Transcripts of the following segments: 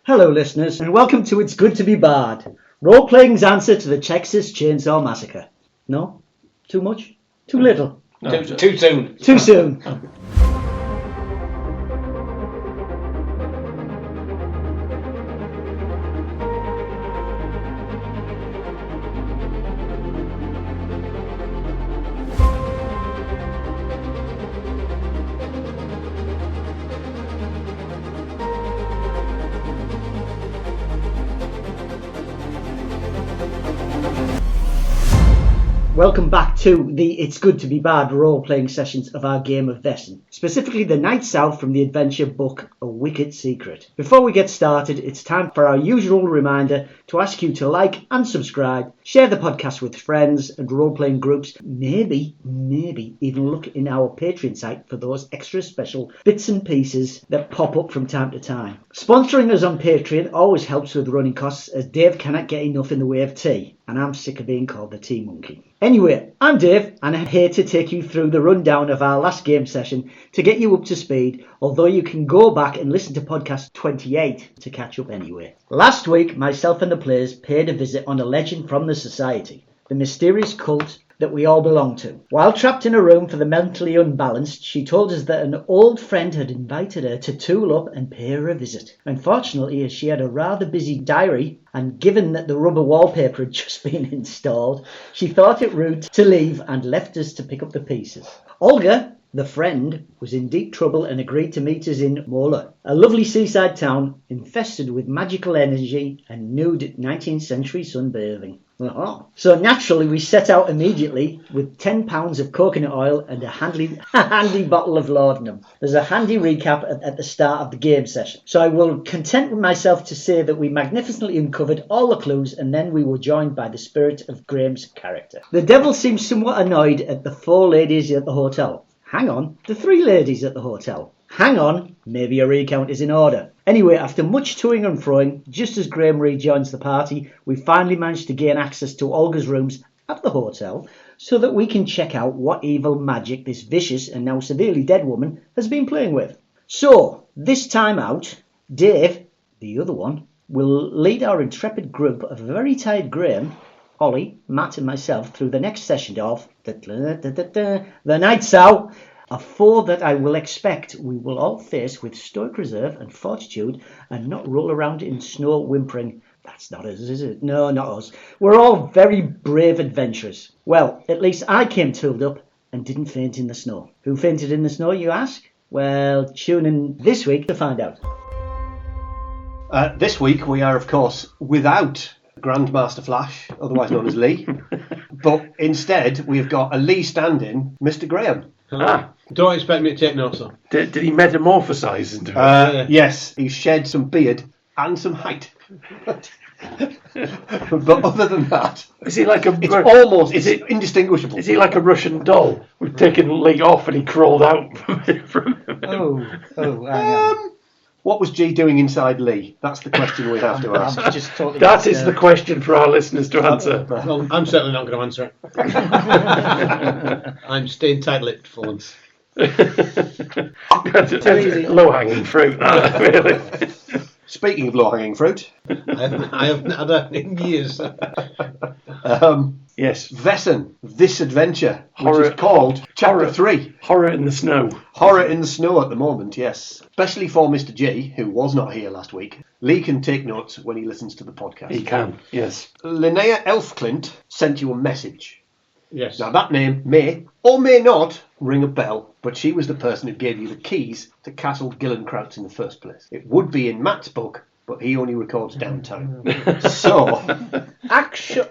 Hello listeners, and welcome to It's Good to Be Bard, role-playing's answer to the Texas Chainsaw Massacre. No? Too much? Too little? No. Too soon. Too soon. Welcome back to the It's Good to Be Bard role-playing sessions of our game of Vaesen, specifically the NIGHT SOW from the adventure book A Wicked Secret. Before we get started, it's time for our usual reminder to ask you to like and subscribe, share the podcast with friends and role-playing groups, maybe even look in our Patreon site for those extra special bits and pieces that pop up from time to time. Sponsoring us on Patreon always helps with running costs, as Dave cannot get enough in the way of tea, and I'm sick of being called the tea monkey. Anyway, I'm Dave, and I'm here to take you through the rundown of our last game session to get you up to speed, although you can go back and listen to podcast 28 to catch up anyway. Last week, myself and the players paid a visit on a legend from the society, the mysterious cult that we all belong to. While trapped in a room for the mentally unbalanced, she told us that an old friend had invited her to tool up and pay her a visit. Unfortunately, as she had a rather busy diary, and given that the rubber wallpaper had just been installed, she thought it rude to leave and left us to pick up the pieces. Olga, the friend, was in deep trouble and agreed to meet us in Mola, a lovely seaside town infested with magical energy and nude 19th century sunbathing. So naturally we set out immediately with £10 of coconut oil and a handy bottle of laudanum. There's a handy recap at the start of the game session, so I will content with myself to say that we magnificently uncovered all the clues, and then we were joined by the spirit of Graeme's character. The devil seems somewhat annoyed at the 4 ladies at the hotel. Hang on, the 3 ladies at the hotel. Hang on, maybe a recount is in order. Anyway, after much toing and froing, just as Graeme rejoins the party, we finally managed to gain access to Olga's rooms at the hotel so that we can check out what evil magic this vicious and now severely dead woman has been playing with. So, this time out, Dave, the other one, will lead our intrepid group of very tired Graeme, Ollie, Matt and myself through the next session of the NIGHT SOW, a foe that I will expect we will all face with stoic reserve and fortitude and not roll around in snow whimpering, "That's not us, is it?" No, not us. We're all very brave adventurers. Well, at least I came tooled up and didn't faint in the snow. Who fainted in the snow, you ask? Well, tune in this week to find out. This week we are, of course, without Grandmaster Flash, otherwise known as Lee, but instead we've got a Lee stand-in, Mr. Graeme. Don't expect me to take notes, though. Did he metamorphosise into it? Yes, he's shed some beard and some height. But other than that, Is he like a? it's indistinguishable. Is he like a Russian doll? We've taken Lee off and he crawled out from him. Oh, What was G doing inside Lee? That's the question we have to ask. That is the question for our listeners to answer. Well, I'm certainly not going to answer it. I'm staying tight-lipped for once. Low-hanging fruit, really. Speaking of low-hanging fruit, I haven't had that in years. yes, Vaesen, this adventure, which is called Chapter 3. Horror in the snow. Horror in the snow at the moment, yes. Especially for Mr. G, who was not here last week. Lee can take notes when he listens to the podcast. He can, yes. Linnea Elfclint sent you a message. Yes. Now that name may or may not ring a bell, but she was the person who gave you the keys to Castle Gillenkrauts in the first place. It would be in Matt's book, but he only records downtime. So, Actually,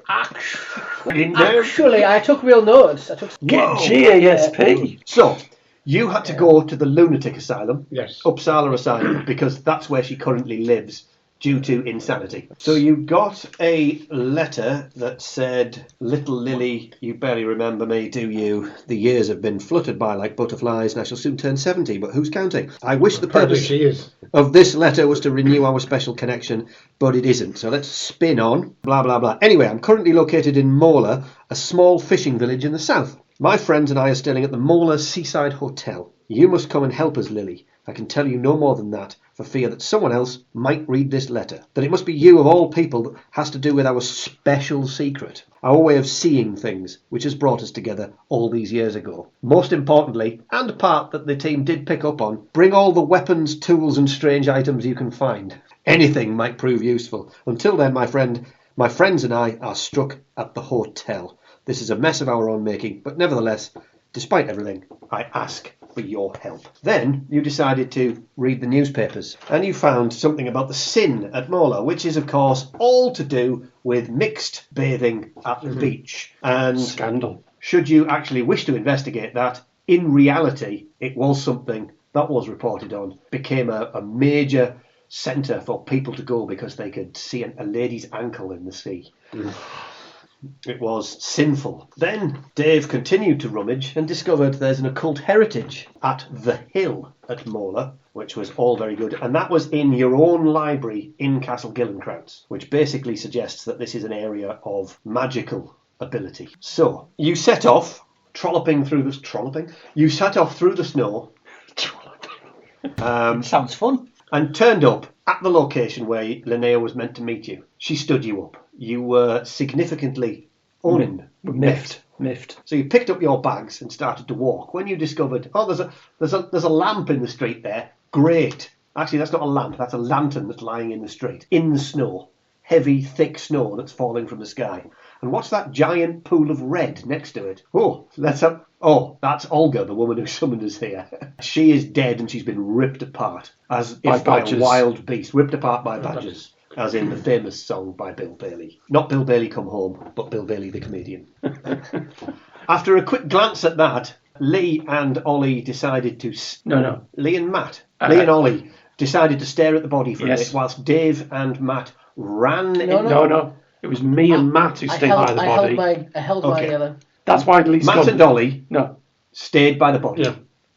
I took real notes. Get GASP. So, you had to go to the lunatic asylum, Yes. Uppsala Asylum, because that's where she currently lives due to insanity. So you got a letter that said, "Little Lily, you barely remember me, do you? The years have been fluttered by like butterflies, and I shall soon turn 70, but who's counting? I wish the purpose of this letter was to renew our special connection, but it isn't. So let's spin on, blah, blah, blah. Anyway, I'm currently located in Mola, a small fishing village in the south. My friends and I are staying at the Mola Seaside Hotel. You must come and help us, Lily. I can tell you no more than that. for fear that someone else might read this letter. That it must be you of all people that has to do with our special secret, our way of seeing things, which has brought us together all these years ago. Most importantly, and a part that the team did pick up on, bring all the weapons, tools and strange items you can find. Anything might prove useful. Until then, my friends and I are struck at the hotel. This is a mess of our own making, but nevertheless, despite everything, I ask for your help. Then you decided to read the newspapers, and you found something about the sin at Mola, which is, of course, all to do with mixed bathing at the beach. And Scandal. should you actually wish to investigate that, in reality, it was something that was reported on, became a major centre for people to go because they could see a lady's ankle in the sea. It was sinful. Then Dave continued to rummage and discovered there's an occult heritage at the Hill at Mola, which was all very good. And that was in your own library in Castle Gillenkrantz, which basically suggests that this is an area of magical ability. So you set off, You set off through the snow. Sounds fun. And turned up at the location where Linnea was meant to meet you. She stood you up. You were significantly miffed. So you picked up your bags and started to walk. When you discovered, there's a lamp in the street there. Great. Actually, that's not a lamp. That's a lantern that's lying in the street, in the snow. Heavy, thick snow that's falling from the sky. And what's that giant pool of red next to it? That's Olga, the woman who summoned us here. She is dead and she's been ripped apart as if by a wild beast. Ripped apart by badgers, as in the famous song by Bill Bailey. Not Bill Bailey Come Home, but Bill Bailey the comedian. After a quick glance at that, Lee and Ollie decided to... Lee and Matt. Lee and Ollie decided to stare at the body for a bit, whilst Dave and Matt ran... No. It was me and Matt who stayed by the body. I held my... That's why Lee's Matt and Ollie stayed by the body. Yeah.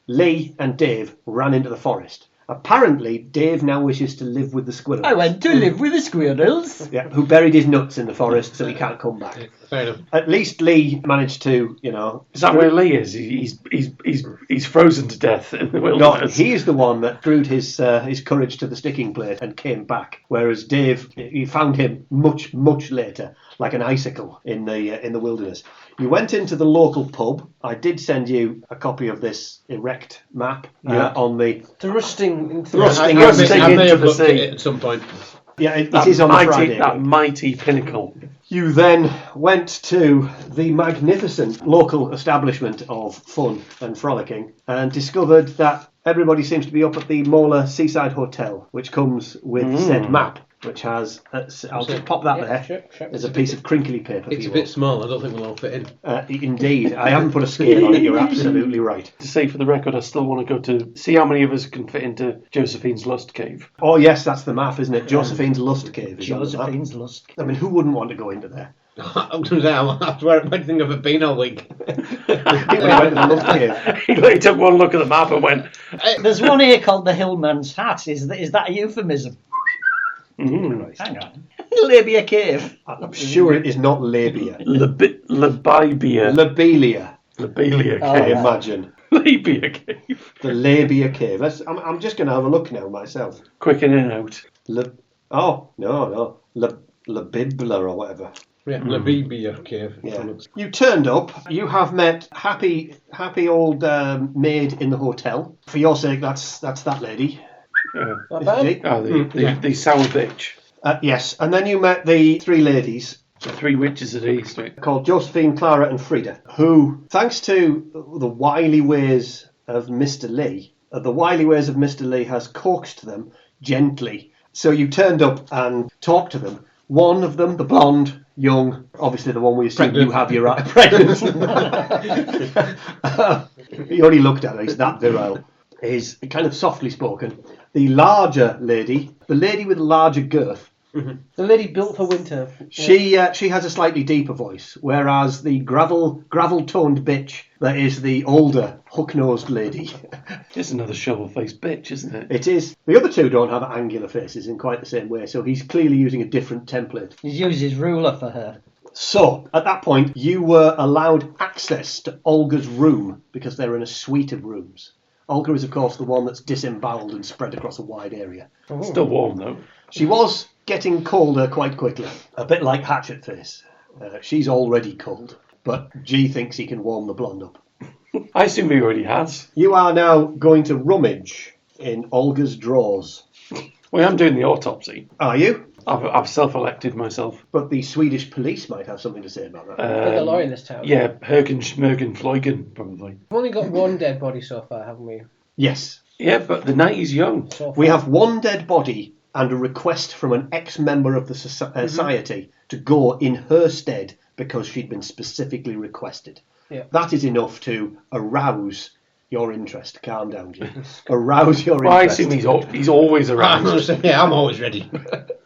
Lee and Dave ran into the forest. Apparently, Dave now wishes to live with the squirrels. I went to live with the squirrels. Yeah, who buried his nuts in the forest so he can't come back. Yeah, fair enough. At least Lee managed to, Is that where Lee is? He's frozen to death in the No, wilderness. he's the one that screwed his courage to the sticking plate and came back. Whereas Dave, you found him much, much later, like an icicle in the wilderness. You went into the local pub. I did send you a copy of this erect map on the... Thrusting into Thrusting I into may have the looked at sea. it at some point. Yeah, it is on the Friday. That mighty pinnacle. You then went to the magnificent local establishment of fun and frolicking and discovered that everybody seems to be up at the Mola Seaside Hotel, which comes with said map, which has... I'll just pop that there. Sure. There's a piece of crinkly paper for It's you a bit all. small. I don't think we'll all fit in. Indeed. I haven't put a scale on it. You're absolutely right. To say for the record, I still want to go to see how many of us can fit into Josephine's Lust Cave. Oh, yes, that's the map, isn't it? Josephine's Lust Cave is on the map. Josephine's Lust. I mean, who wouldn't want to go into there? I'm going to say, I don't think I've been all week. We went to the Lust Cave. He took one look at the map and went, There's one here called the Hillman's Hat. Is that a euphemism? Hang on. Labia Cave. I'm sure it is not labia. Labibia. Lobelia, Lobelia I Cave. imagine. Labia Cave. The labia cave. I'm just going to have a look now myself. Quick in and out. Labibla or whatever. Yeah, Labibia Cave. Yeah. You turned up. You have met happy old maid in the hotel. For your sake, that's that lady. Not Isn't she? bad. The sour bitch. Yes, and then you met the three ladies The three witches at East. called Josephine, Clara and Frida, who, thanks to the wily ways of Mr. Lee, has coaxed them gently. So you turned up and talked to them. One of them, the blonde, young, obviously the one we assume Pregnant. you have your pregnant. He only looked at her, he's that virile. Is kind of softly spoken. The larger lady, the lady with larger girth, The lady built for winter. she has a slightly deeper voice, whereas the gravel-toned bitch that is the older, hook-nosed lady. It's another shovel-faced bitch, isn't it? It is. The other two don't have angular faces in quite the same way, so he's clearly using a different template. He's used his ruler for her. So, at that point, you were allowed access to Olga's room, because they're in a suite of rooms. Olga is, of course, the one that's disemboweled and spread across a wide area. Still warm, though. She was getting colder quite quickly, a bit like Hatchet Face. She's already cold, but G thinks he can warm the blonde up. I assume he already has. You are now going to rummage in Olga's drawers. Well, I'm doing the autopsy. Are you? I've self-elected myself. But the Swedish police might have something to say about that. There's a lawyer in this town. Yeah, Hergen, Schmergen, Fleuggen, probably. We've only got one dead body so far, haven't we? Yes. Yeah, but the night is young. So far. We have one dead body and a request from an ex-member of the society to go in her stead because she'd been specifically requested. Yeah. That is enough to arouse your interest. Calm down, Jim. Arouse your Well, I interest. assume he's always I'm around. gonna say, yeah, I'm always ready.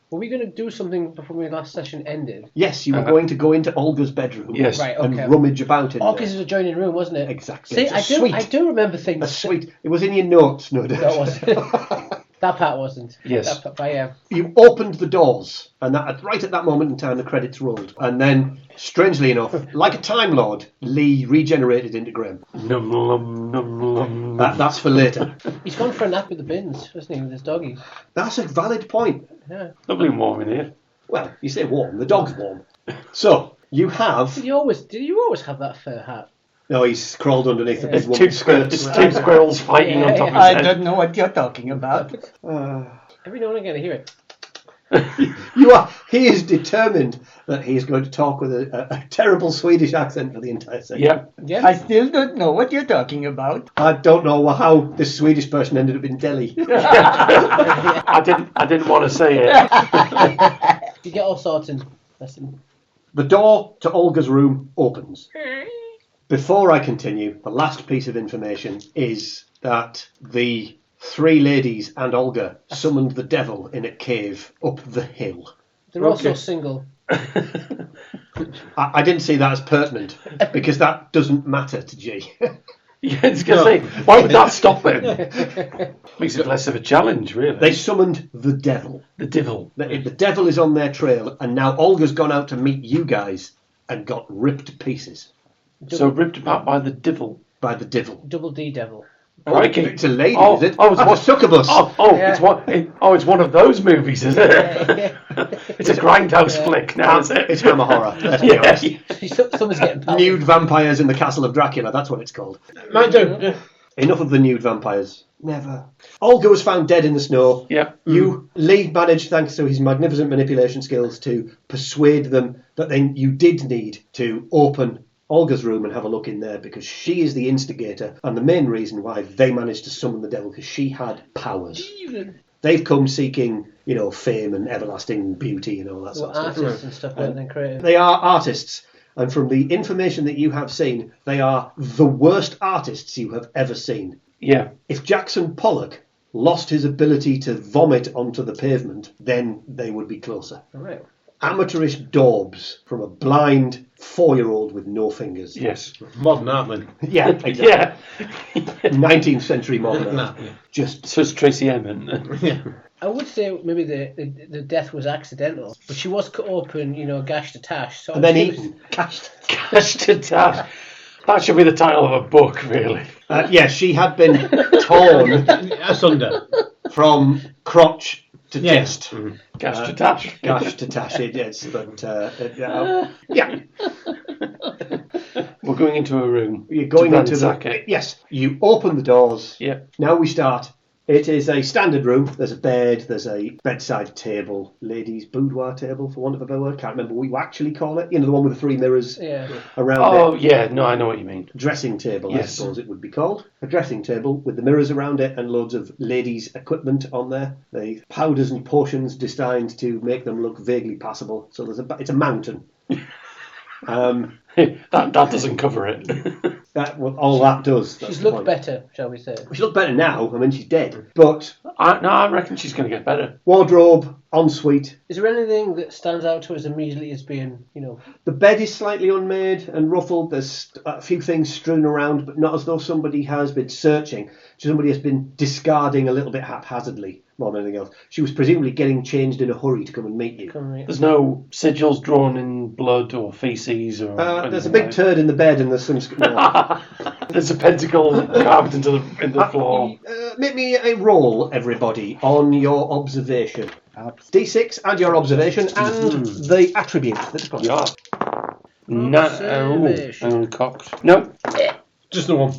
Were we going to do something before my last session ended? Yes, you were going to go into Olga's bedroom Yes. Right, and okay. rummage about in Oh, there. because it was a joining room, wasn't it? Exactly. See, It's a suite. I do remember things. A suite. It was in your notes, no doubt. No, it wasn't. That part wasn't. Yes. That part, but yeah. You opened the doors, and right at that moment in time, the credits rolled. And then, strangely enough, like a Time Lord, Lee regenerated into Graeme. Num, num, num, num. That's for later. He's gone for a nap with the bins, wasn't he, with his doggies? That's a valid point. Yeah. Lovely and warm in here. Well, you say warm. The dog's warm. So, you have... Did you always have that fur hat? No, he's crawled underneath the big It's woman's skirts. two squirrels fighting on top of his I head. don't know what you're talking about. Every now and again I hear it. He is determined that he is going to talk with a terrible Swedish accent for the entire segment. Yeah. Yeah. I still don't know what you're talking about. I don't know how this Swedish person ended up in Delhi. I didn't want to say it. You get all sorts in. Listen. The door to Olga's room opens. Before I continue, the last piece of information is that the three ladies and Olga summoned the devil in a cave up the hill. They're also Okay. single. I didn't see that as pertinent because that doesn't matter to G. Yeah, I was going to say, why would that stop him? Makes it less of a challenge, really. They summoned the devil. The devil. The devil is on their trail, and now Olga's gone out to meet you guys and got ripped to pieces So ripped apart by the devil. by the devil. Double D devil. Crikey. It's a lady, Oh, is it? oh, it's That's what- a succubus. Yeah. It's one of those movies, is it? It's a grindhouse flick now, is it? It's Hammer Horror. Let's be honest. Someone's getting pelted. Nude vampires in the castle of Dracula. That's what it's called. Might do. Yeah. Enough of the nude vampires. Never. Olga was found dead in the snow. Yeah. Lee managed, thanks to his magnificent manipulation skills, to persuade them that then you did need to open Olga's room and have a look in there because she is the instigator and the main reason why they managed to summon the devil because she had powers. They've come seeking, fame and everlasting beauty and all that Well, sort of stuff. artists and stuff like that, creative. They are artists, and from the information that you have seen, they are the worst artists you have ever seen. Yeah. If Jackson Pollock lost his ability to vomit onto the pavement, then they would be closer. All right. Amateurish daubs from a blind 4-year-old with no fingers. Yes. Modern art, man. Yeah, exactly. Yeah. 19th century modern. Nah, yeah. Just So it's Tracy Emin. Yeah. I would say maybe the death was accidental, but she was cut open, gashed to tash. So and then she was- eaten. Cashed. Cash to dash. That should be the title of a book, really. Yes, she had been torn Asunder. from crotch to Yes. chest. Cash to dash. Gosh, to tash it, yes, but yeah, We're going into a room. you're going to into ransack the it. yes. You open the doors. Yeah. Now we start. It is a standard room. There's a bed. There's a bedside table, ladies' boudoir table, for want of a better word. Can't remember what you actually call it. The one with the 3 mirrors Yeah. around Oh, it. yeah. No, I know what you mean. Dressing table, I Yes. suppose it would be called. A dressing table with the mirrors around it and loads of ladies' equipment on there. The powders and potions designed to make them look vaguely passable. So it's a mountain. That doesn't cover it. All that does. that's She's the looked point. better, shall we say? She looked better now. I mean, she's dead. But I reckon she's going to get better. wardrobe, ensuite. Is there anything that stands out to us immediately as being, The bed is slightly unmade and ruffled. There's a few things strewn around, but not as though somebody has been searching. Somebody has been discarding a little bit haphazardly. more than anything else. She was presumably getting changed in a hurry to come and meet you. There's no sigils drawn in blood or feces or. There's a big turd in the bed and there's some. There's a pentacle carved into the floor. Make me a roll, everybody, on your observation. D6 and your observation and the attribute that's got. Yeah. Observation. Cocked. No. Just the one.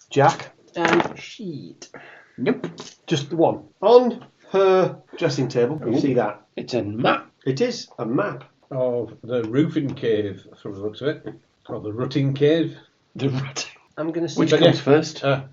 Jack. And sheet. Nope. Just the one. On her dressing table, you see that. It's a map. It is a map. Of the roofing cave, from the looks of it. Or the rutting cave. The rat. I'm going to see. Which comes first? I'm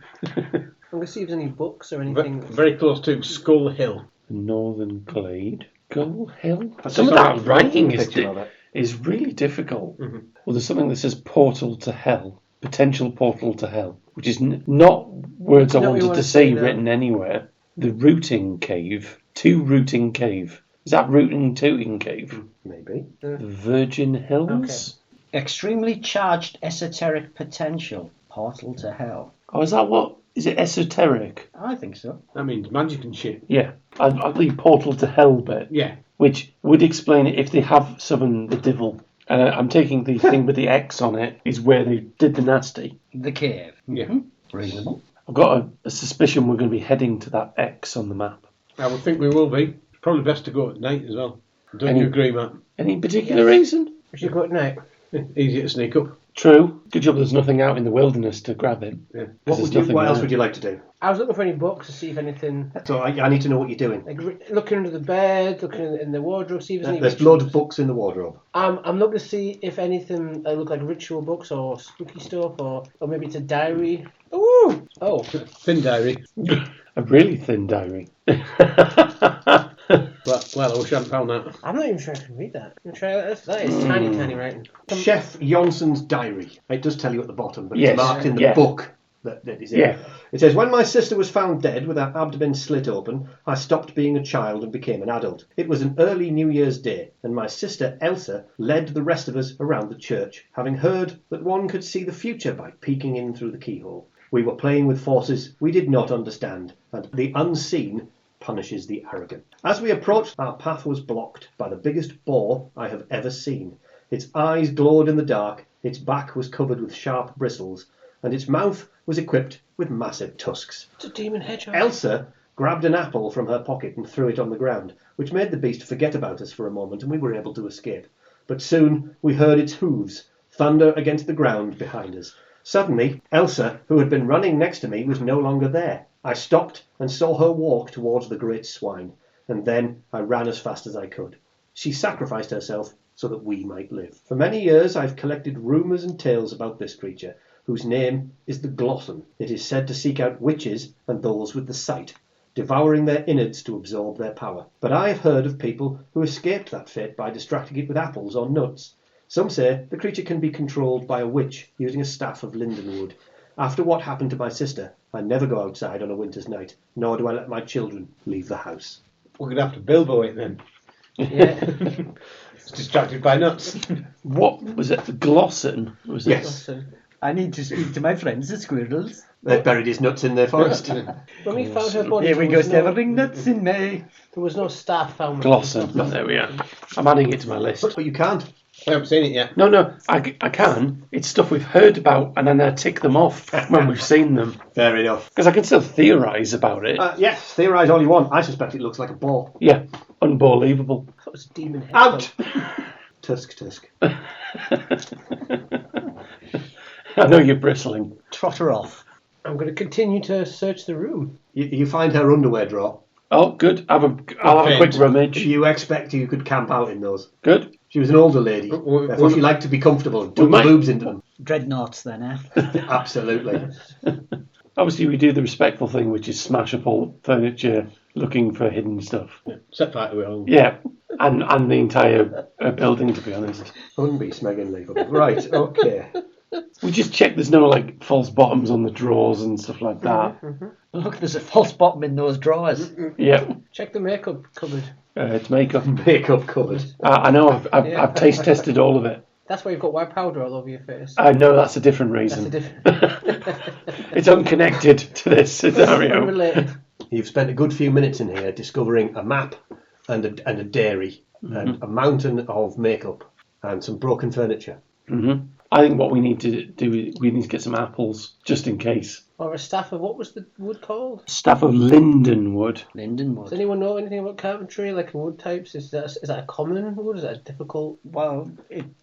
going to see if there's any books or anything. Very close to Skull Hill. Northern Glade. Gull Hill? That's Some of just that writing picture of it. is really difficult. Mm-hmm. Well, there's something that says portal to hell. Potential portal to hell. Which is not words I Not what you wanted want to to see say, no. written anywhere. The rooting cave. To rooting cave. Is that rooting tooting cave? Maybe. The Virgin Hills? Extremely charged esoteric potential. Portal to hell. Oh, is that what? Is it esoteric? I think so. That means magic and shit. Yeah. I'd leave portal to hell bit. Yeah. Which would explain it if they have summoned the devil. And I'm taking the thing with the X on it is where they did the nasty. The cave. Yeah. Reasonable. I've got a suspicion we're going to be heading to that X on the map. I would think we will be. Probably best to go at night as well. Don't Any- you agree, Matt? Any particular reason? We should go at night. Easier to sneak up. True. Good job there's nothing out in the wilderness to grab him. Yeah. What else would you like to do? I was looking for any books to see if anything. So I need to know what you're doing. Like looking under the bed, looking in the wardrobe, see if there's any. There's rituals. loads of books in the wardrobe. I'm looking to see if anything look like ritual books or spooky stuff, or maybe it's a diary. Ooh! Oh, Thin diary. A really thin diary. Well, I wish I hadn't found that. I'm not even sure I can read that. I'm try that. That is tiny, tiny writing. Chef Jonssen's diary. It does tell you at the bottom, but Yes, it's marked in the yeah. book that is in. Yeah. It says, when my sister was found dead with her abdomen slit open, I stopped being a child and became an adult. It was an early New Year's Day, and my sister Elsa led the rest of us around the church, having heard that one could see the future by peeking in through the keyhole. We were playing with forces we did not understand, and the unseen punishes the arrogant. As we approached, our path was blocked by the biggest boar I have ever seen. Its eyes glowed in the dark, its back was covered with sharp bristles, and its mouth was equipped with massive tusks. It's a demon hedgehog. Elsa grabbed an apple from her pocket and threw it on the ground, which made the beast forget about us for a moment, and we were able to escape. But soon we heard its hooves thunder against the ground behind us. Suddenly, Elsa, who had been running next to me, was no longer there. I stopped and saw her walk towards the great swine, and then I ran as fast as I could. She sacrificed herself so that we might live. For many years I've collected rumours and tales about this creature, whose name is the Glosson. It is said to seek out witches and those with the sight, devouring their innards to absorb their power. But I have heard of people who escaped that fate by distracting it with apples or nuts. Some say the creature can be controlled by a witch using a staff of lindenwood. After what happened to my sister, I never go outside on a winter's night, nor do I let my children leave the house. We're going to have to Bilbo it then. Yeah. It's distracted by nuts. What was it? The Glosson? Was it? Yes. I need to speak to my friends, the squirrels. They've buried his nuts in their forest. When we found her body, Here we there go, was no- devouring nuts in May. There was no staff found. Glosson. There we are. I'm adding it to my list. But you can't. I haven't seen it yet. No, I can. It's stuff we've heard about, and then I tick them off when we've seen them. Fair enough. Because I can still theorise about it. Yes, theorise all you want. I suspect it looks like a boar. Yeah, unbelievable. That was a demon hedgehog. Out! Tusk. I know you're bristling. Trot her off. I'm going to continue to search the room. You find her underwear drawer. Oh, good. I'll have a quick rummage. You expect you could camp out in those. Good. She was an older lady, therefore she liked to be comfortable and dug might- the boobs into them. Dreadnoughts then, eh? Absolutely. Obviously, we do the respectful thing, which is smash up all furniture, looking for hidden stuff. Set fire to it all. Yeah, and the entire building, to be honest. Unbeast Megan Leevable. Right, okay. We just check there's no like false bottoms on the drawers and stuff like that. Look, there's a false bottom in those drawers. Yeah, Check the makeup cupboard. it's makeup. Makeup covered. I know. I've taste tested all of it. That's why you've got white powder all over your face. I know that's a different That's reason. a different. It's unconnected to this scenario. Unrelated. You've spent a good few minutes in here discovering a map and a dairy and a mountain of makeup and some broken furniture. Mm-hmm. I think what we need to do is we need to get some apples, just in case. Or a staff of, what was the wood called? Staff of lindenwood. Lindenwood. Does anyone know anything about carpentry, like wood types? Is that a common wood? Is that a difficult? Well,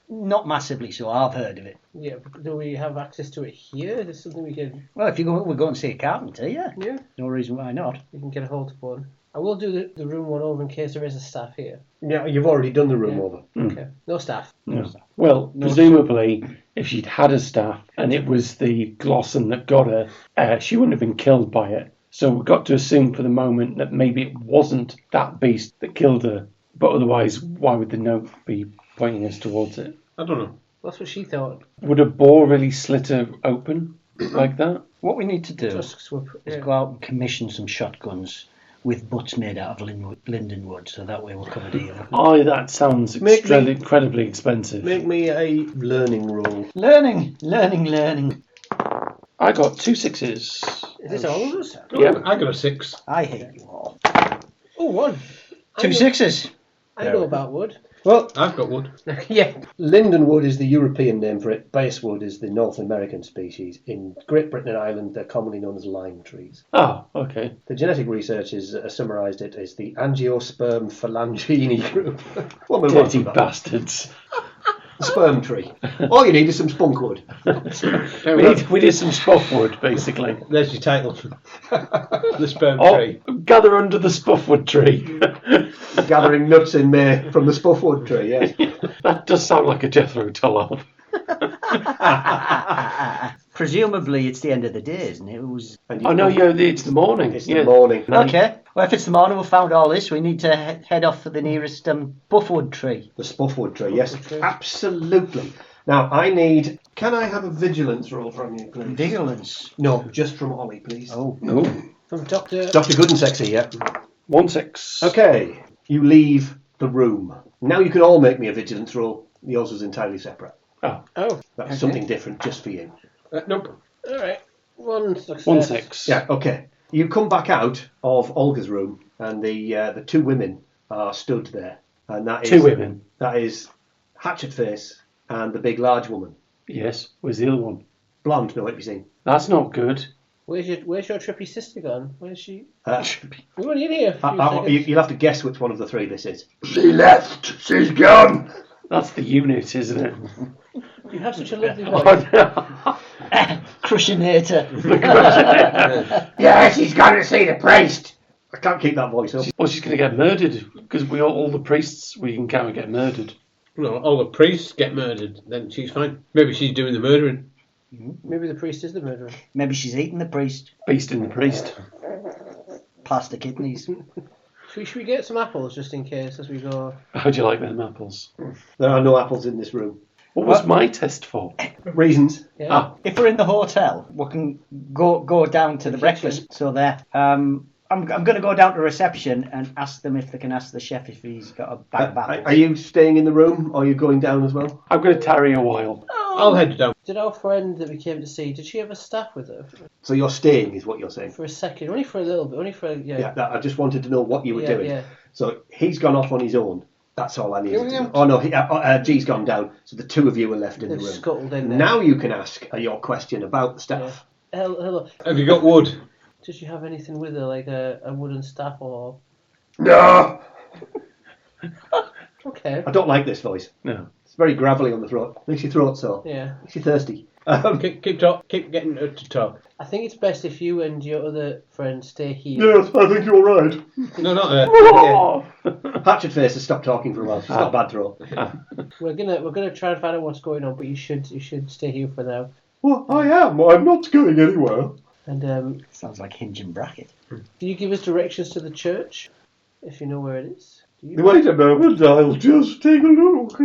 not massively, so I've heard of it. Yeah, do we have access to it here? Is this something we can... Well, if we're going to see a carpenter, yeah. Yeah. No reason why not. We can get a hold of one. I will do the room one over in case there is a staff here. Yeah, you've already done the room over. Okay. No staff. Yeah. Well, presumably, if she'd had a staff and it was the Glosson that got her, she wouldn't have been killed by it. So we've got to assume for the moment that maybe it wasn't that beast that killed her. But otherwise, why would the note be pointing us towards it? I don't know. That's what she thought. Would a boar really slit her open like that? What we need to do Just swoop. is Yeah. go out and commission some shotguns with butts made out of lindenwood, so that way we're covered here. Oh, that sounds incredibly expensive. Make me a learning roll. Learning. I got 2 6s. Is this all of us? Yeah. I got a 6. I hate you all. Oh, one. 2 6s. I know about wood. Well, I've got wood. Yeah. lindenwood is the European name for it. Basswood is the North American species. In Great Britain and Ireland, they're commonly known as lime trees. Oh, okay. The genetic researchers summarised it as the Angiosperm phalangini group. Well, we'll Dirty that. bastards. Sperm tree. All you need is some spunkwood. We did some spuffwood, basically. There's your title. The sperm Oh, tree. gather under the spuffwood tree. Gathering nuts in May from the spuffwood tree, yes. That does sound like a Jethro Tull. Presumably it's the end of the day, isn't it? Oh, no, yeah, it's the morning. It's the morning. Okay. Well, if it's the morning we've found all this, we need to head off for the nearest buffwood tree. The spuffwood tree, yes. Absolutely. Now, can I have a vigilance roll from you, please? Vigilance. No, just from Ollie, please. Oh. From Dr. Dr. Good and Sexy, yeah. 1 6. Okay, you leave the room. Now you can all make me a vigilance roll. Yours was entirely separate. Oh, That's something different just for you. Nope. all right. 1 success. 1 6. Yeah, okay. You come back out of Olga's room, and the 2 women are stood there. And that is 2 women. That is Hatchet Face and the big large woman. Yes. Where's the other one? Blonde, no, what have you seen? That's not good. Where's your trippy sister gone? Where's she? Uh, We were in here for a few seconds. you'll have to guess which one of the 3 this is. She left. She's gone. That's the unit, isn't it? You have such a lovely voice. Oh, no. Crushinator. Yeah, she's gone to see the priest. I can't keep that voice up. Well, she's going to get murdered because all the priests we encounter get murdered. No, all the priests get murdered, then she's fine. Maybe she's doing the murdering. Maybe the priest is the murderer. Maybe she's eating the priest. Beasting the priest. Pasta kidneys. Should we get some apples just in case as we go? How'd you like them apples? There are no apples in this room. What was my test for? Reasons. Yeah. If we're in the hotel, we can go down to the breakfast. So there. I'm going to go down to reception and ask them if they can ask the chef if he's got a bag of apples. Are you staying in the room, or are you going down as well? I'm going to tarry a while. I'll head down. Did our friend that we came to see, did she have a staff with her So you're staying, is what you're saying? for a second? Only for a little bit. Only for I just wanted to know what you were doing. Yeah. So he's gone off on his own. That's all I needed to Yeah. know. Oh no, G's gone down. So the 2 of you are left in They've the room. scuttled in there. Now you can ask your question about the staff. Hello. Have you got wood? Did she have anything with her, like a wooden staff or? No. Okay. I don't like this voice. No. It's very gravelly on the throat. Makes your throat sore. Yeah. Makes you thirsty. Keep getting her to talk. I think it's best if you and your other friend stay here. Yes, I think you're right. No, not her. Hatchet Face has stopped talking for a while. She's got a bad throat. We're gonna try and find out what's going on, but you should stay here for now. Well, I am. I'm not going anywhere. And Sounds like hinge and bracket. do you give us directions to the church, if you know where it is? Do you? Wait a moment, I'll just take a look.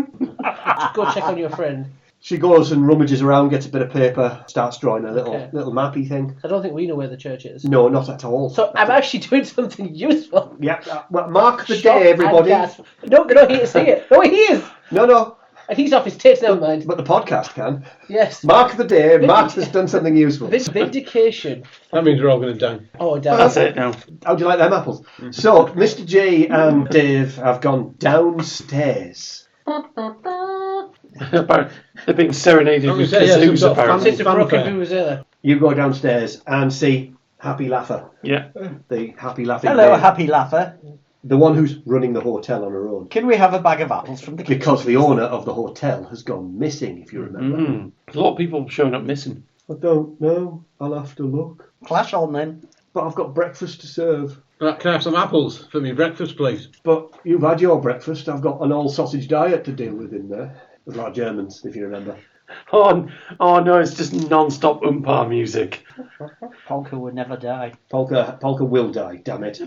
Go check on your friend. She goes and rummages around, gets a bit of paper, starts drawing a little mappy thing. I don't think we know where the church is. No, not at all. So I'm actually doing something useful. Yeah, well, mark the Shock day, everybody. and gasp. No, they're not here to see it. No, he is. No. He's off his tits, never mind. But the podcast can. Yes. Mark the day. Mark has done something useful. Vindication. That means we're all going to die. Oh, damn. That's it now. How do you like them apples? So, Mr. J and Dave have gone downstairs. They're being serenaded with Yeah, some kazoos, sort of apparently. Since the broken fanfare. vuvuzela. You go downstairs and see Happy Laugher. Yeah. The happy laughing Hello, babe. happy laugher. The one who's running the hotel on her own. Can we have a bag of apples from the kitchen? Because the owner of the hotel has gone missing, if you remember. A lot of people showing up missing. I don't know. I'll have to look. Clash on then. But I've got breakfast to serve. Right, can I have some apples for me breakfast, please? But you've had your breakfast. I've got an all-sausage diet to deal with in there. There's a lot of Germans, if you remember. Oh no, it's just non-stop umpire music. Polka would never die. Polka will die, damn it.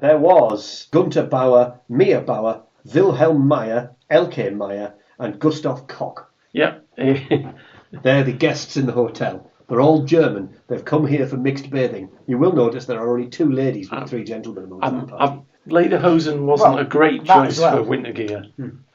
There was Gunter Bauer, Mia Bauer, Wilhelm Meyer, Elke Meyer, and Gustav Koch. Yeah. They're the guests in the hotel. They're all German. They've come here for mixed bathing. You will notice there are only 2 ladies with 3 gentlemen amongst them. Lederhosen wasn't a great that choice as well. for winter gear.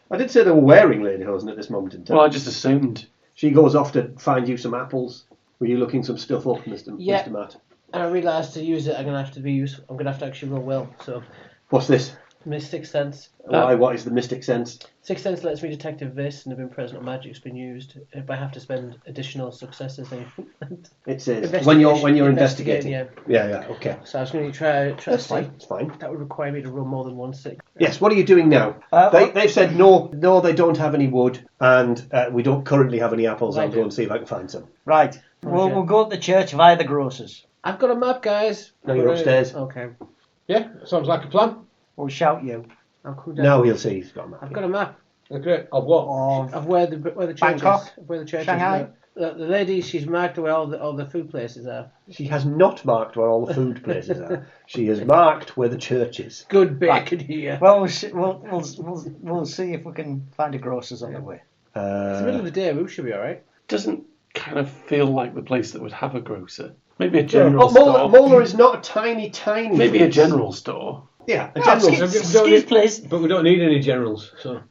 I did say they were wearing lederhosen at this moment in time. Well, I just assumed. She goes off to find you some apples. Were you looking some stuff up, Mr. Yeah. Mr. Matt? And I realised to use it, I'm going to have to be useful. I'm going to have to actually roll well. So, What's this? my Sixth Sense. Why? What is the mystic sense? Sixth Sense lets me detect if Vaesen have been present or magic's been used. If I have to spend additional successes, then It says when you're investigating. Yeah. Yeah. Okay. So I was going to try That's to see. fine. It's fine. That would require me to roll more than 1 6. Yes. What are you doing now? They've said no. They don't have any wood, and we don't currently have any apples. I'll go and see if I can find some. Right. We'll go to the church via the grocers. I've got a map, guys. No, you're upstairs. Okay. Yeah, sounds like a plan. We'll shout you. I'll come down. Now he'll see he's got a map. I've got a map Okay, of what? Of of where the church Bangkok? is. Of where the church Shanghai? is. The lady, she's marked where all the food places are. She has not marked where all the food places are. She has marked where the church is. Good bacon here. Well, we'll see if we can find a grocer's on the way. It's the middle of the day. We should be all right. Doesn't kind of feel like the place that would have a grocer. Maybe a general But Mola, store. Mola is not a tiny. Maybe a place. general store. Yeah, a Oh, general. excuse please. But we don't need any generals, so...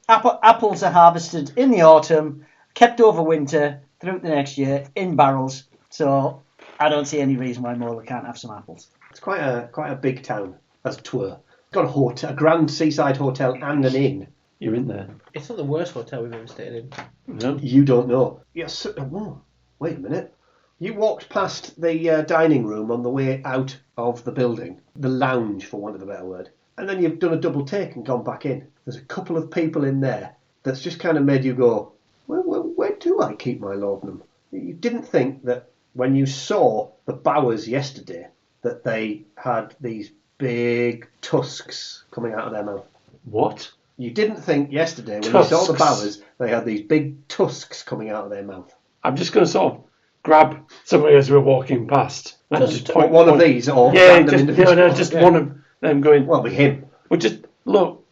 Apples are harvested in the autumn, kept over winter, through the next year, in barrels. So I don't see any reason why Mola can't have some apples. It's quite a big town, as it were. It's got a hotel, a grand seaside hotel, and an inn. You're in there. It's not the worst hotel we've ever stayed in. No. You don't know. Yes. Oh, wait a minute. You walked past the dining room on the way out of the building, the lounge, for want of a better word, and then you've done a double take and gone back in. There's a couple of people in there that's just kind of made you go, where do I keep my laudanum? You didn't think that when you saw the Boars yesterday that they had these big tusks coming out of their mouth. What? You didn't think yesterday when Tusks. you saw the Boars they had these big tusks coming out of their mouth. I'm just going to sort of grab somebody as we're walking past. And Just point One of these, or Yeah, random just, individuals. just one of them going, Well, be him. well, just look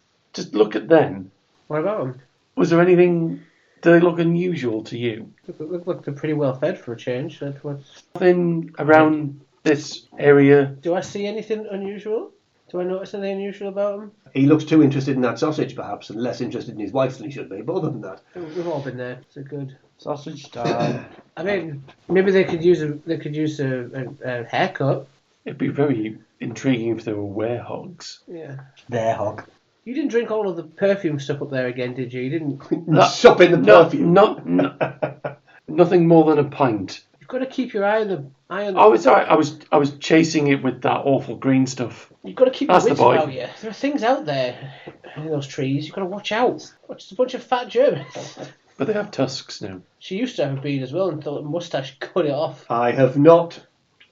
at them. What about them? Was there anything, do they look unusual to you? Look, they're pretty well fed for a change. Nothing around this area? Do I see anything unusual? Do I notice anything unusual about them? He looks too interested in that sausage, perhaps, and less interested in his wife than he should be. But other than that, We've all been there. It's a good. Sausage time. I mean, maybe they could use a haircut. It'd be very intriguing if they were werehogs. Yeah. Their hog. You didn't drink all of the perfume stuff up there again, did you? You didn't. sup in the perfume. Nothing more than a pint. You've got to keep your eye on the. Oh, it's alright. I was chasing it with that awful green stuff. You've got to keep That's your the wits boy. about you. There are things out there in those trees. You've got to watch out. It's a bunch of fat Germans. But they have tusks now. She used to have a beard as well and thought a moustache cut it off. I have not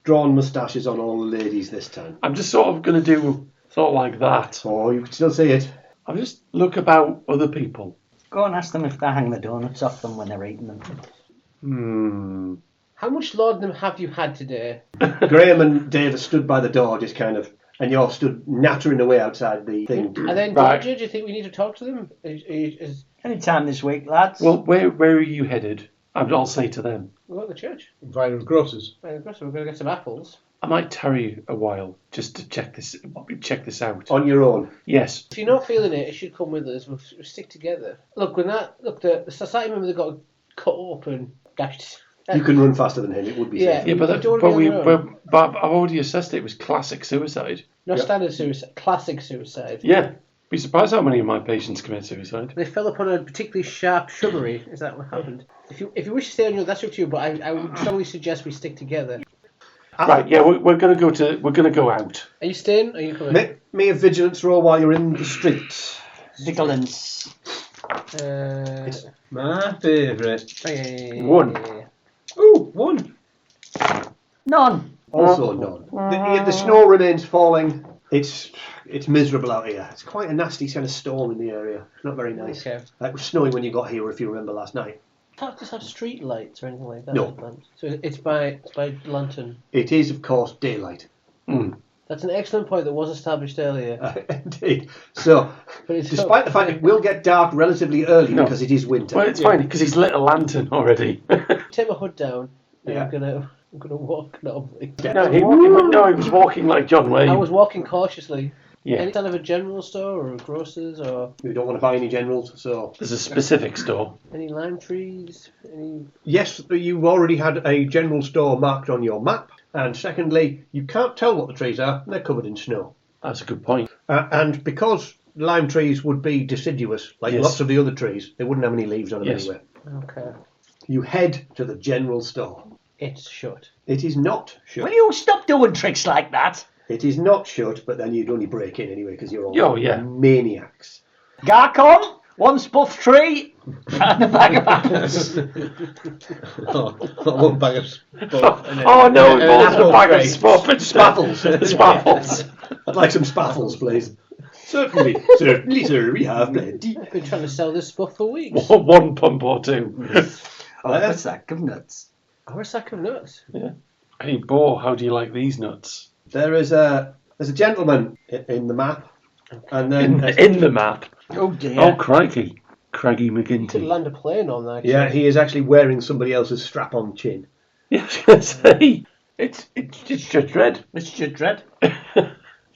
drawn moustaches on all the ladies this time. I'm just sort of going to do sort of like that. Oh, you can still see it. I'll just look about other people. Go and ask them if they hang the donuts off them when they're eating them. How much laudanum have you had today? Graeme and Dave are stood by the door, just kind of, and you're stood nattering away outside the thing. And then, Right. do you think we need to talk to them? Anytime this week, lads. Well, where are you headed? I'll say to them. We're at the church. Via grocers. We're going to get some apples. I might tarry a while just to check this out. On your own. Yes. If you're not feeling it, you should come with us. We'll stick together. Look, the society member that got cut up and dashed. You can run faster than him. It would be Yeah. safe. Yeah, but You don't wanna be on your own. I've already assessed it was classic suicide. Not Yep. standard suicide, classic suicide. Yeah. Be surprised how many of my patients commit suicide. They fell upon a particularly sharp shrubbery. Is that what happened? If you wish to stay on your, that's up to you. But I would strongly suggest we stick together. Right. Yeah. We're gonna go out. Are you staying? Or are you coming? Make me a vigilance roll while you're in the streets. Vigilance. My favourite. One. Ooh, 1. None. Also none. The snow remains falling. It's miserable out here. It's quite a nasty kind of storm in the area. It's not very nice. Okay. It was snowing when you got here, if you remember last night. Can't just have street lights or anything like that. No. So it's by lantern. It is, of course, daylight. That's an excellent point that was established earlier. Indeed. So, But it's despite the fact it will get dark relatively early No. because it is winter. Well, it's fine because he's lit a lantern already. take my hood down. And Yeah. I'm gonna walk normally. No, he was walking like John Wayne. I was walking cautiously. Yeah. Any kind of a general store or a grocer's or We don't want to buy any generals, so... There's a specific store. any lime trees? Any? Yes, you've already had a general store marked on your map. And secondly, you can't tell what the trees are. They're covered in snow. That's a good point. And because lime trees would be deciduous, like Yes. lots of the other trees, they wouldn't have any leaves on them Yes. anyway. Okay. You head to the general store. It's shut. It is not shut. Will you stop doing tricks like that? It is not shut, but then you'd only break in anyway because you're all Oh, yeah. maniacs. Garcon, one spuff tree, and a bag of apples. One bag of stuff. Oh no, it was apple a bag of crisps. spop and spaffles. Spaffles. I'd like some spaffles, please. Certainly, certainly, sir, we have plenty. I've been trying to sell this stuff for weeks. One pump or two. A sack of nuts. Or a sack of nuts. Hey, Boar, how do you like these nuts? There's a gentleman in the map, and then In the map. Oh dear. Oh, crikey. Craggy You could McGinty. land a plane on that. yeah, he is actually wearing somebody else's strap-on chin. Yeah, I was going to say, it's Judge Dredd. Mr. Dredd.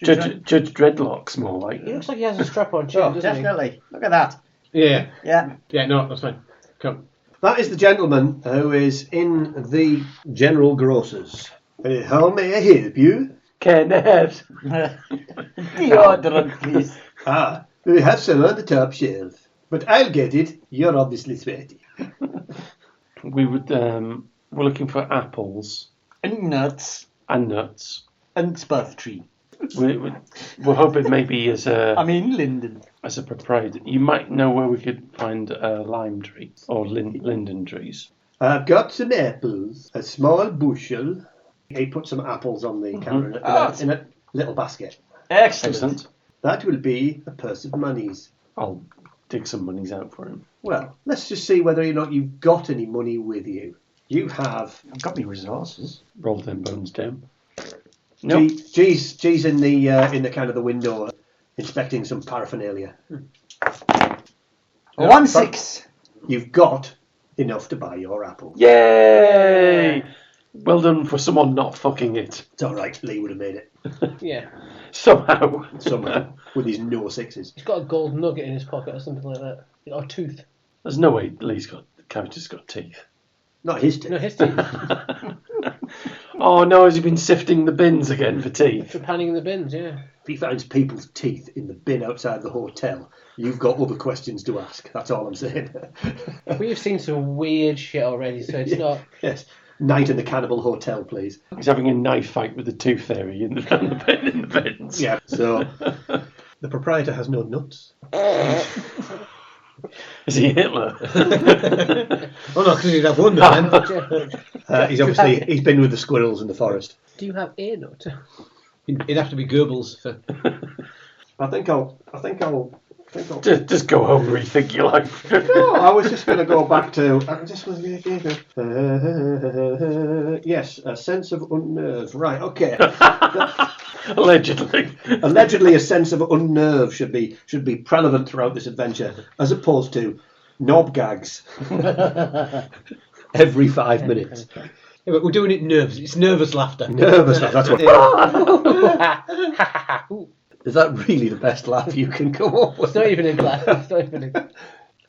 Judge Dreadlocks, more like. He looks like he has a strap-on chin, Oh, doesn't definitely. Look at that. Yeah. Yeah. Yeah, no, that's fine. Come. That is the gentleman who is in the general grocer's. How may I help you? Can I have? Deodorant, please. Ah, we have some on the top shelf, but I'll get it. You're obviously sweaty. We're looking for apples And nuts. and nuts. And spuff tree. We're hoping maybe as a linden. proprietor, you might know where we could find a lime tree or linden trees. I've got some apples, a small bushel. He put some apples on the counter in a little basket. Excellent. Excellent. That will be a purse of monies. I'll dig some monies out for him. Well, let's just see whether or not you've got any money with you. You have. I've got me resources. Roll them bones down. No. G's in the kind of the window, inspecting some paraphernalia. 1-6. You've got enough to buy your apple. Yay! Well done for someone not fucking it. It's all right. Lee would have made it Yeah. Somehow. somehow with his no sixes. He's got a gold nugget in his pocket or something like that. Or a tooth. There's no way Lee's got, the character's got teeth. Not his teeth. No, his teeth. Oh no, has he been sifting the bins again for teeth? For panning in the bins, yeah. If he finds people's teeth in the bin outside the hotel, you've got other questions to ask. That's all I'm saying. We've seen some weird shit already, so it's not... Yes. Night in the Cannibal Hotel, please. He's having a knife fight with the tooth fairy in the bins. Yeah. So the proprietor has no nuts. Is he Hitler? Oh no, because he'd have one then. He's been with the squirrels in the forest. Do you have a nut? He'd have to be Goebbels for. I think I'll. Just go home and rethink your life. No, I was just going to go back to. Yes, a sense of unnerve. Right. Okay. Allegedly. Allegedly, a sense of unnerve should be prevalent throughout this adventure, as opposed to knob gags every 5 minutes. Yeah, but we're doing it nervous. It's nervous laughter. Nervous laugh, that's what. Is that really the best laugh you can come up with? It's not even in glass. It's not even in.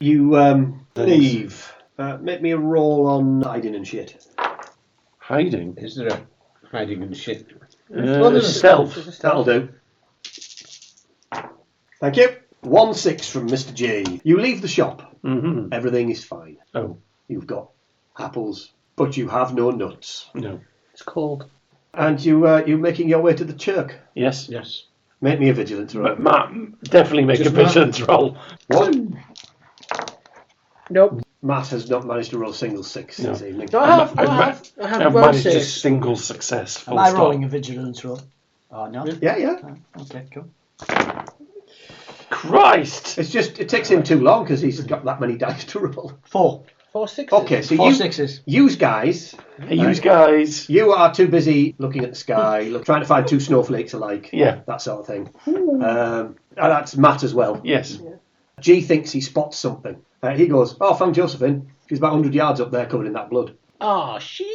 You leave. Make me a roll on hiding and shit. Hiding. Is there a hiding and shit? There's a stealth. That'll do. Thank you. 1-6 from Mr. J. You leave the shop. Mm-hmm. Everything is fine. Oh, You've got apples, but you have no nuts. no. It's cold. And you're making your way to the church. Yes. Yes. Make me a vigilance roll. But Matt, definitely make Just a vigilance roll. What? Nope. Matt has not managed to roll a single 6 No. this evening. No, I have. I have I've rolled managed a 6. single success. Full Am I stop. rolling a vigilance roll? Oh, no? Yeah. Okay, cool. Christ! It's just, it takes him too long because he's got that many dice to roll. 4. 4 6. Okay, so 4 you, 6s. yous guys, Hey, you guys. you are too busy looking at the sky, trying to find two snowflakes alike. Yeah. That sort of thing. And that's Matt as well. Yes. G thinks he spots something. He goes, "Oh, I found Josephine. She's about 100 yards up there covered in that blood." Oh, shit.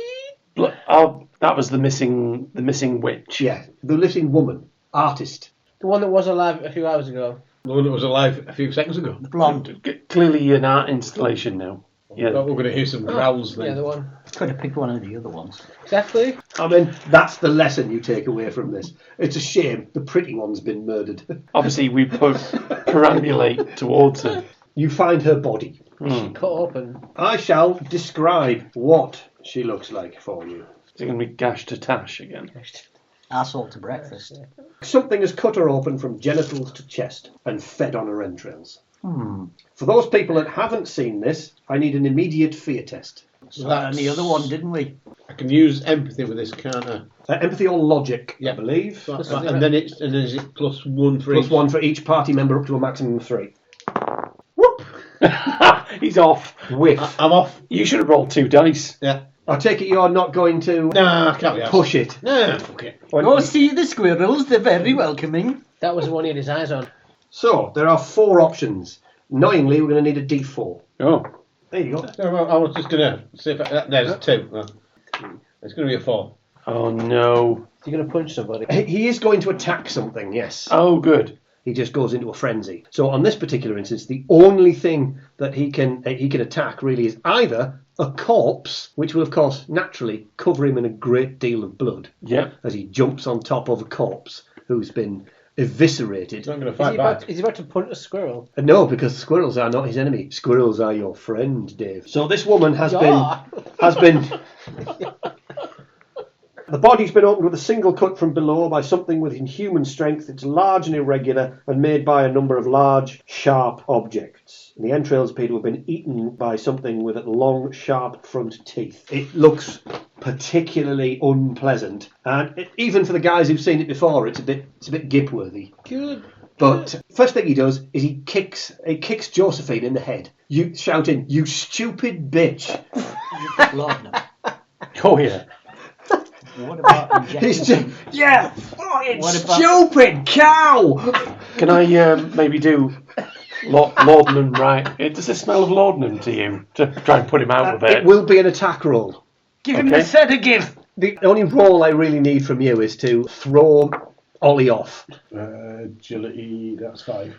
That was the missing witch. Yeah, the living woman, artist. The one that was alive a few hours ago. The one that was alive a few seconds ago. Blonde. Clearly an art installation now. Yeah. We're going to hear some growls then. Yeah, the one. Could have picked one of the other ones. Exactly. I mean, that's the lesson you take away from this. It's a shame the pretty one's been murdered. Obviously, we perambulate towards her. You find her body. Cut open. I shall describe what she looks like for you. Is it going to be gash to tash again? Arsehole to breakfast. Something has cut her open from genitals to chest and fed on her entrails. For those people that haven't seen this, I need an immediate fear test. And the other one, didn't we? I can use empathy with this, can't I? Empathy or logic, Yeah. I believe. And then is it +1 for Plus each? 1 for each party member up to a maximum of 3. He's off. Whiff. I'm off. You should have rolled 2 dice. Yeah. I take it you're not going to Nah, I can't be arsed. push it. Nah, fuck it. Go see the squirrels, they're very welcoming. That was the one he had his eyes on. So, there are 4 options. Annoyingly, we're going to need a D4. Oh. There you go. No, well, I was just going to see if there's 2. Well, it's going to be a 4. Oh no. You're going to punch somebody. He is going to attack something, yes. Oh good. He just goes into a frenzy. So on this particular instance, the only thing that he can attack really is either a corpse, which will of course naturally cover him in a great deal of blood Yep. as he jumps on top of a corpse who's been eviscerated. He's not going to Is fight he, back. is he about to punch a squirrel? No, because squirrels are not his enemy. Squirrels are your friend, Dave. So this woman has been. The body's been opened with a single cut from below by something with inhuman strength. It's large and irregular and made by a number of large, sharp objects. And the entrails appear to have been eaten by something with long, sharp front teeth. It looks particularly unpleasant, and even for the guys who've seen it before, it's a bit gip-worthy. Good. But first thing he does is he kicks Josephine in the head, shouting, "You stupid bitch!" Lord, no. Oh yeah. What about injecting He's just, him? yeah, fucking What about- stupid cow! Can I maybe do laudanum right? Does it smell of laudanum to you? To try and put him out of it. It will be an attack roll. Give him Okay. the sedative! The only roll I really need from you is to throw Ollie off. Agility, that's 5.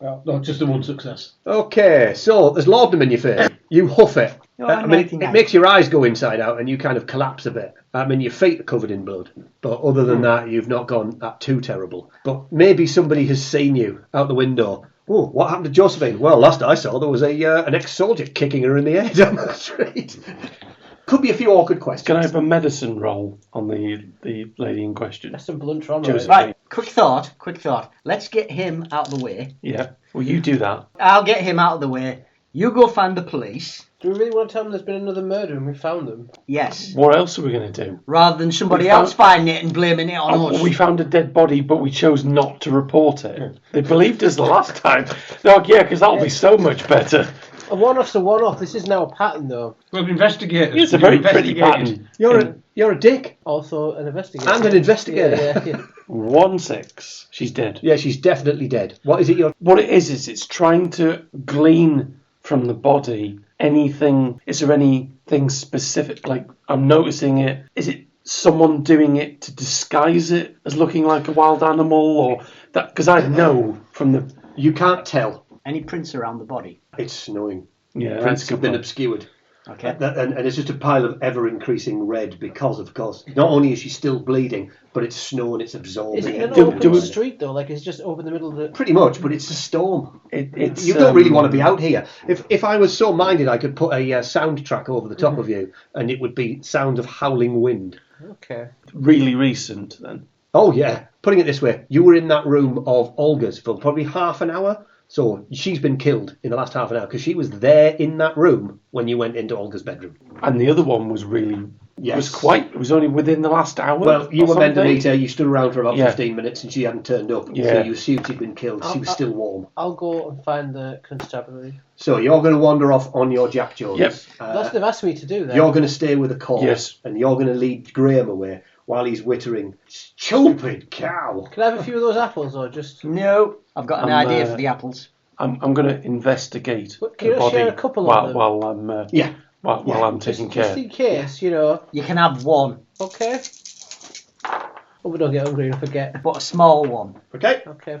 Well, no, just the 1 success. Okay, so there's laudanum in your face. You huff it. No, I I'm mean, making it out. makes your eyes go inside out and you kind of collapse a bit. I mean, your feet are covered in blood. But other than that, you've not gone that too terrible. But maybe somebody has seen you out the window. Oh, what happened to Josephine? Well, last I saw, there was an ex-soldier kicking her in the head on the street. Could be a few awkward questions. Can I have a medicine roll on the lady in question? That's some blunt trauma. Joseph. Right, quick thought. Let's get him out of the way. Yeah. Well, you do that. I'll get him out of the way. You go find the police. Do we really want to tell them there's been another murder and we found them? Yes. What else are we going to do? Rather than somebody We else found- finding it and blaming it on us. We found a dead body, but we chose not to report it. They believed us the last time. No, yeah, because that'll be so much better. A one-off's a one-off. This is now a pattern, though. We're investigators. It's a very pretty pattern. You're a dick. Also an investigator. And an investigator. Yeah. 1-6. She's dead. Yeah, she's definitely dead. What is it you're... What it is it's trying to glean from the body, anything? Is there anything specific? Like, I'm noticing it. Is it someone doing it to disguise it as looking like a wild animal, or that? Because I know from the. You can't tell. Any prints around the body? It's snowing. Yeah, Prints that's have been obscured. Okay. And it's just a pile of ever-increasing red because, of course, not only is she still bleeding, but it's snow and it's absorbing. Is it it. an open street though? Like it's just over the middle of the. Pretty much, but it's a storm. It's, You don't really want to be out here. If I was so minded, I could put a soundtrack over the top of you, and it would be sound of howling wind. Okay. really recent then. Oh, yeah. Putting it this way, you were in that room of Olga's for probably half an hour. So she's been killed in the last half an hour because she was there in that room when you went into Olga's bedroom. And the other one was really... Yes. It was only within the last hour. Well, you or were meant to something. meet her. You stood around for about Yeah. 15 minutes and she hadn't turned up. Yeah. So you assumed she'd been killed. She was still warm. I'll go and find the constabulary. So you're going to wander off on your Jack Jones. Yep. That's what they've asked me to do then. You're going to stay with the corpse. Yes. And you're going to lead Graeme away while he's wittering, "Stupid cow." Can I have a few of those apples or just... No, I've got an I'm, idea for the apples. I'm going to investigate But can you the not body share a couple of while, them? while I'm Yeah. while I'm taking Just care. in case, you know. You can have one, Okay. Oh, we don't get hungry and forget. but a small one. Okay. Okay.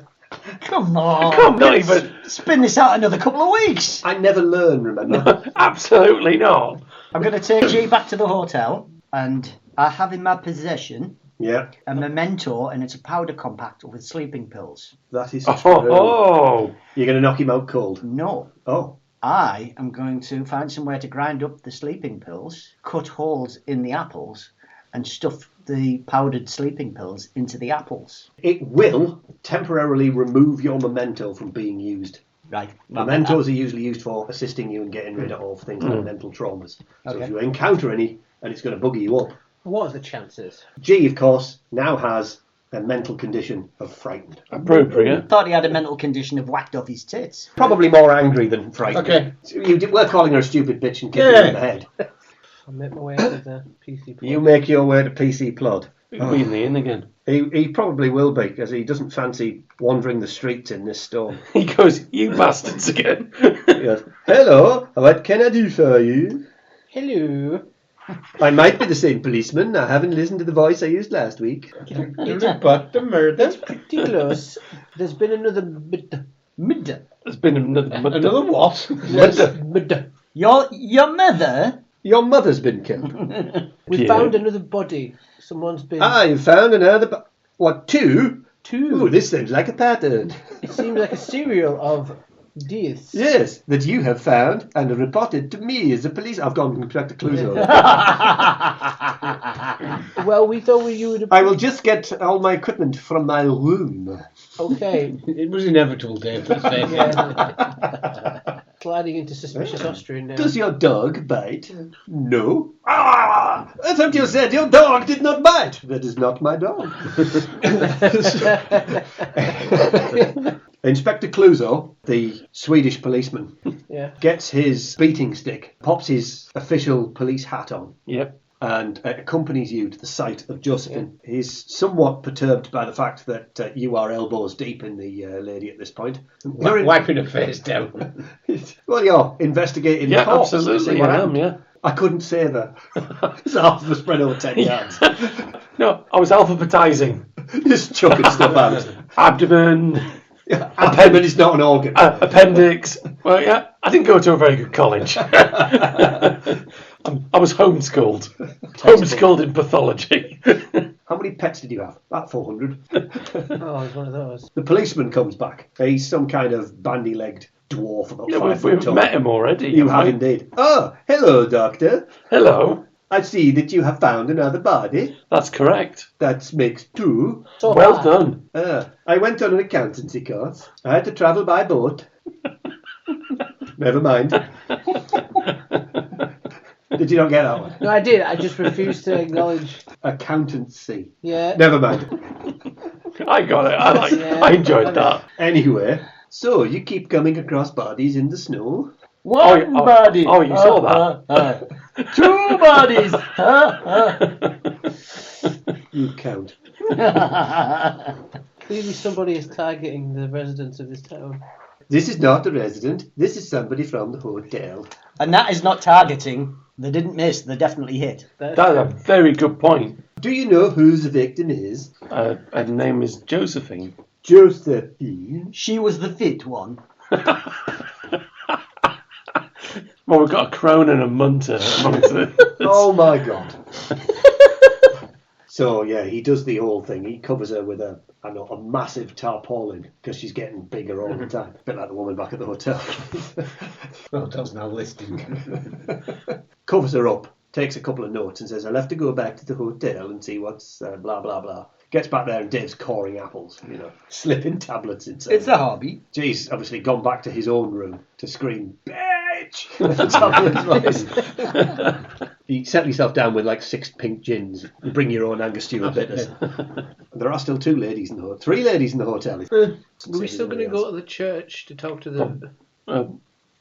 Come on. Come, not even. Spin this out another couple of weeks. I never learn, remember? Absolutely not. I'm going to take you back to the hotel, and I have in my possession Yeah, a memento, and it's a powder compactor with sleeping pills. that is Oh, true. oh. You're going to knock him out cold. No, Oh. I am going to find somewhere to grind up the sleeping pills, cut holes in the apples, and stuff the powdered sleeping pills into the apples. It will temporarily remove your memento from being used. Right. Mementos are usually used for assisting you in getting rid of things like mental traumas. So Okay. if you encounter any and it's going to bugger you up, What are the chances? G, of course, now has a mental condition of frightened. Appropriate. Thought he had a mental condition of whacked off his tits. Probably more angry than frightened. Okay. So we're calling her a stupid bitch and kicking her in the head. I'll make my way to the PC. You make your way to PC Plod. We'll be in the inn again. He probably will be, because he doesn't fancy wandering the streets in this storm. He goes, "You bastards again." He goes, "Hello, what can I do for you? Hello. I might be the same policeman. I haven't listened to the voice I used last week." But the murder. Pretty close. There's been another mid. There's been another. Another what? Mid. Your mother? Your mother's been killed. We Yeah. found another body. Someone's been. You found another... What, two? Two. Ooh, this seems like a pattern. It seems like a serial of deaths. Yes, that you have found and reported to me as a police... I've gone back to Cluzo. Well, we thought you would. I will just get all my equipment from my room. Okay. It was inevitable, Dave. Let's face it. Yeah. Sliding into suspicious Austrian now. Does your dog bite? No. Ah! I thought you said your dog did not bite. That is not my dog. Inspector Cluzo, the Swedish policeman, Yeah. gets his beating stick, pops his official police hat on, Yep. and accompanies you to the site of Josephine. He's somewhat perturbed by the fact that you are elbows deep in the lady at this point. Wiping her face down. Well, you're investigating Yeah, the corpse to see absolutely. what I am. happened. Yeah. I couldn't say that. It's half of a spread over 10 yards. No, I was alphabetizing. Just chucking stuff out. Abdomen, Abdomen is not an organ. appendix. Well, yeah, I didn't go to a very good college. I was homeschooled. Homeschooled in pathology. How many pets did you have? About 400. Oh, it's one of those. The policeman comes back. He's some kind of bandy-legged dwarf about Yeah, 5 foot we've tall. met him already. You have haven't we? indeed. Oh, hello, Doctor. Hello. I see that you have found another body. That's correct. That makes 2. So Well bad. done. I went on an accountancy course. I had to travel by boat. Never mind. Did you not get that one? No, I did. I just refused to acknowledge. Accountancy. Yeah. Never mind. I got it. Yeah. I enjoyed that. Anyway, so you keep coming across bodies in the snow. One oh, body. oh, you saw that. 2 bodies. You count. Clearly, somebody is targeting the residents of this town. This is not a resident. This is somebody from the hotel. And that is not targeting. They didn't miss. They definitely hit. That's a very good point. Do you know who the victim is? Her name is Josephine. Josephine. She was the fit one. Well, we've got a crone and a munter amongst the... Oh my god. So yeah, he does the whole thing. He covers her with a massive tarpaulin because she's getting bigger all the time. A bit like the woman back at the hotel. Hotel's now listing. Covers her up, takes a couple of notes and says, I'll have to go back to the hotel and see what's blah blah blah. Gets back there and Dave's coring apples, slipping tablets inside. It's a hobby. Jay's obviously gone back to his own room to scream, bitch! At the top of his voice. You settle yourself down with like 6 pink gins. You bring your own Angus Stewart bitters. There are still 3 ladies in the hotel. Are we still going to go to the church to talk to the...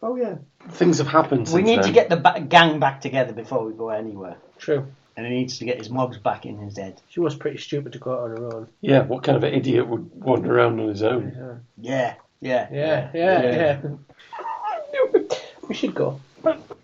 Oh yeah. Things have happened We since need then. to get the gang back together before we go anywhere. True. And he needs to get his mogs back in his head. She was pretty stupid to go out on her own. Yeah, what kind of an idiot would wander around on his own? Yeah. We should go.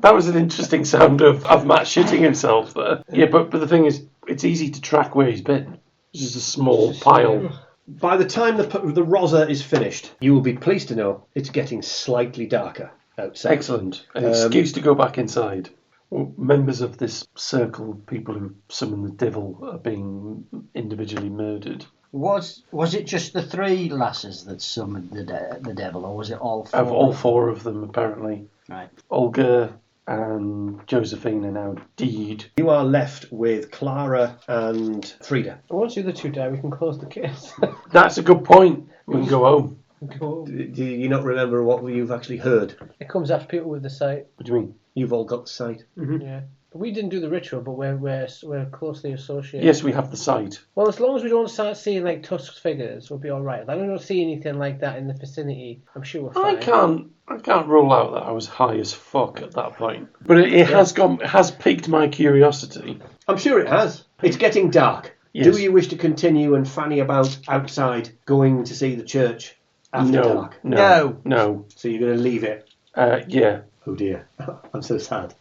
That was an interesting sound of Matt shitting himself there. Yeah, but the thing is, it's easy to track where he's been. It's just a small pile. By the time the Rosa is finished, you will be pleased to know it's getting slightly darker outside. Excellent. An excuse to go back inside. Well, members of this circle, people who summon the devil, are being individually murdered. Was it just the 3 lasses that summoned the devil, or was it all 4? Of all 4 of them, apparently. Right. Olga and Josephine are now dead. You are left with Clara and Frida. Once the other 2 die, we can close the case. That's a good point. We can go home. Do you not remember what you've actually heard? It comes after people with the sight. What do you mean? You've all got the sight. Yeah. But we didn't do the ritual, but we're closely associated. Yes, we have the sight. Well, as long as we don't start seeing like tusked figures, we'll be all right. As long as we don't see anything like that in the vicinity, I'm sure we're fine. I can't rule out that I was high as fuck at that point. But it has piqued my curiosity. I'm sure it has. It's getting dark. Yes. Do you wish to continue and fanny about outside, going to see the church after dark? No. So you're going to leave it? Yeah. Oh dear. I'm so sad.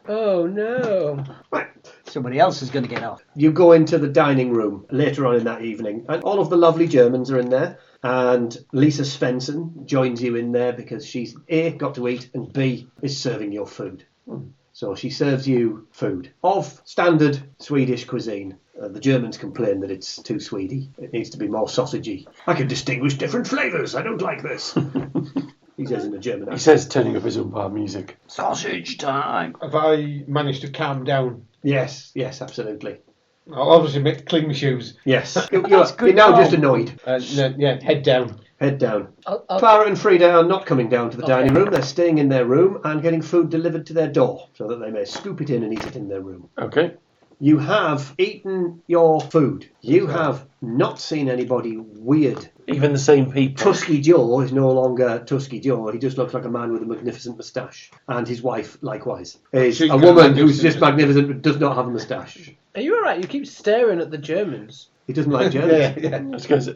Oh no. Right. Somebody else is going to get off. You go into the dining room later on in that evening, and all of the lovely Germans are in there, and Lisa Svensson joins you in there because she's A, got to eat, and B, is serving your food. So she serves you food of standard Swedish cuisine. The Germans complain that it's too Swedy. It needs to be more sausagey. I can distinguish different flavours. I don't like this. He says in a German accent. He says, turning up his umpire music. Sausage time. Have I managed to calm down? Yes, absolutely. I'll obviously clean my shoes. Yes. You're now just annoyed. Head down. Head down. I'll- Clara and Frida are not coming down to the dining room. They're staying in their room and getting food delivered to their door so that they may scoop it in and eat it in their room. Okay. You have eaten your food. You have not seen anybody weird. Even the same people. Tusky Joe is no longer Tusky Joe. He just looks like a man with a magnificent moustache. And his wife, likewise, is She's a got woman magnificent who's just magnificent but does not have a moustache. Are you alright? You keep staring at the Germans. He doesn't like Germans. That's because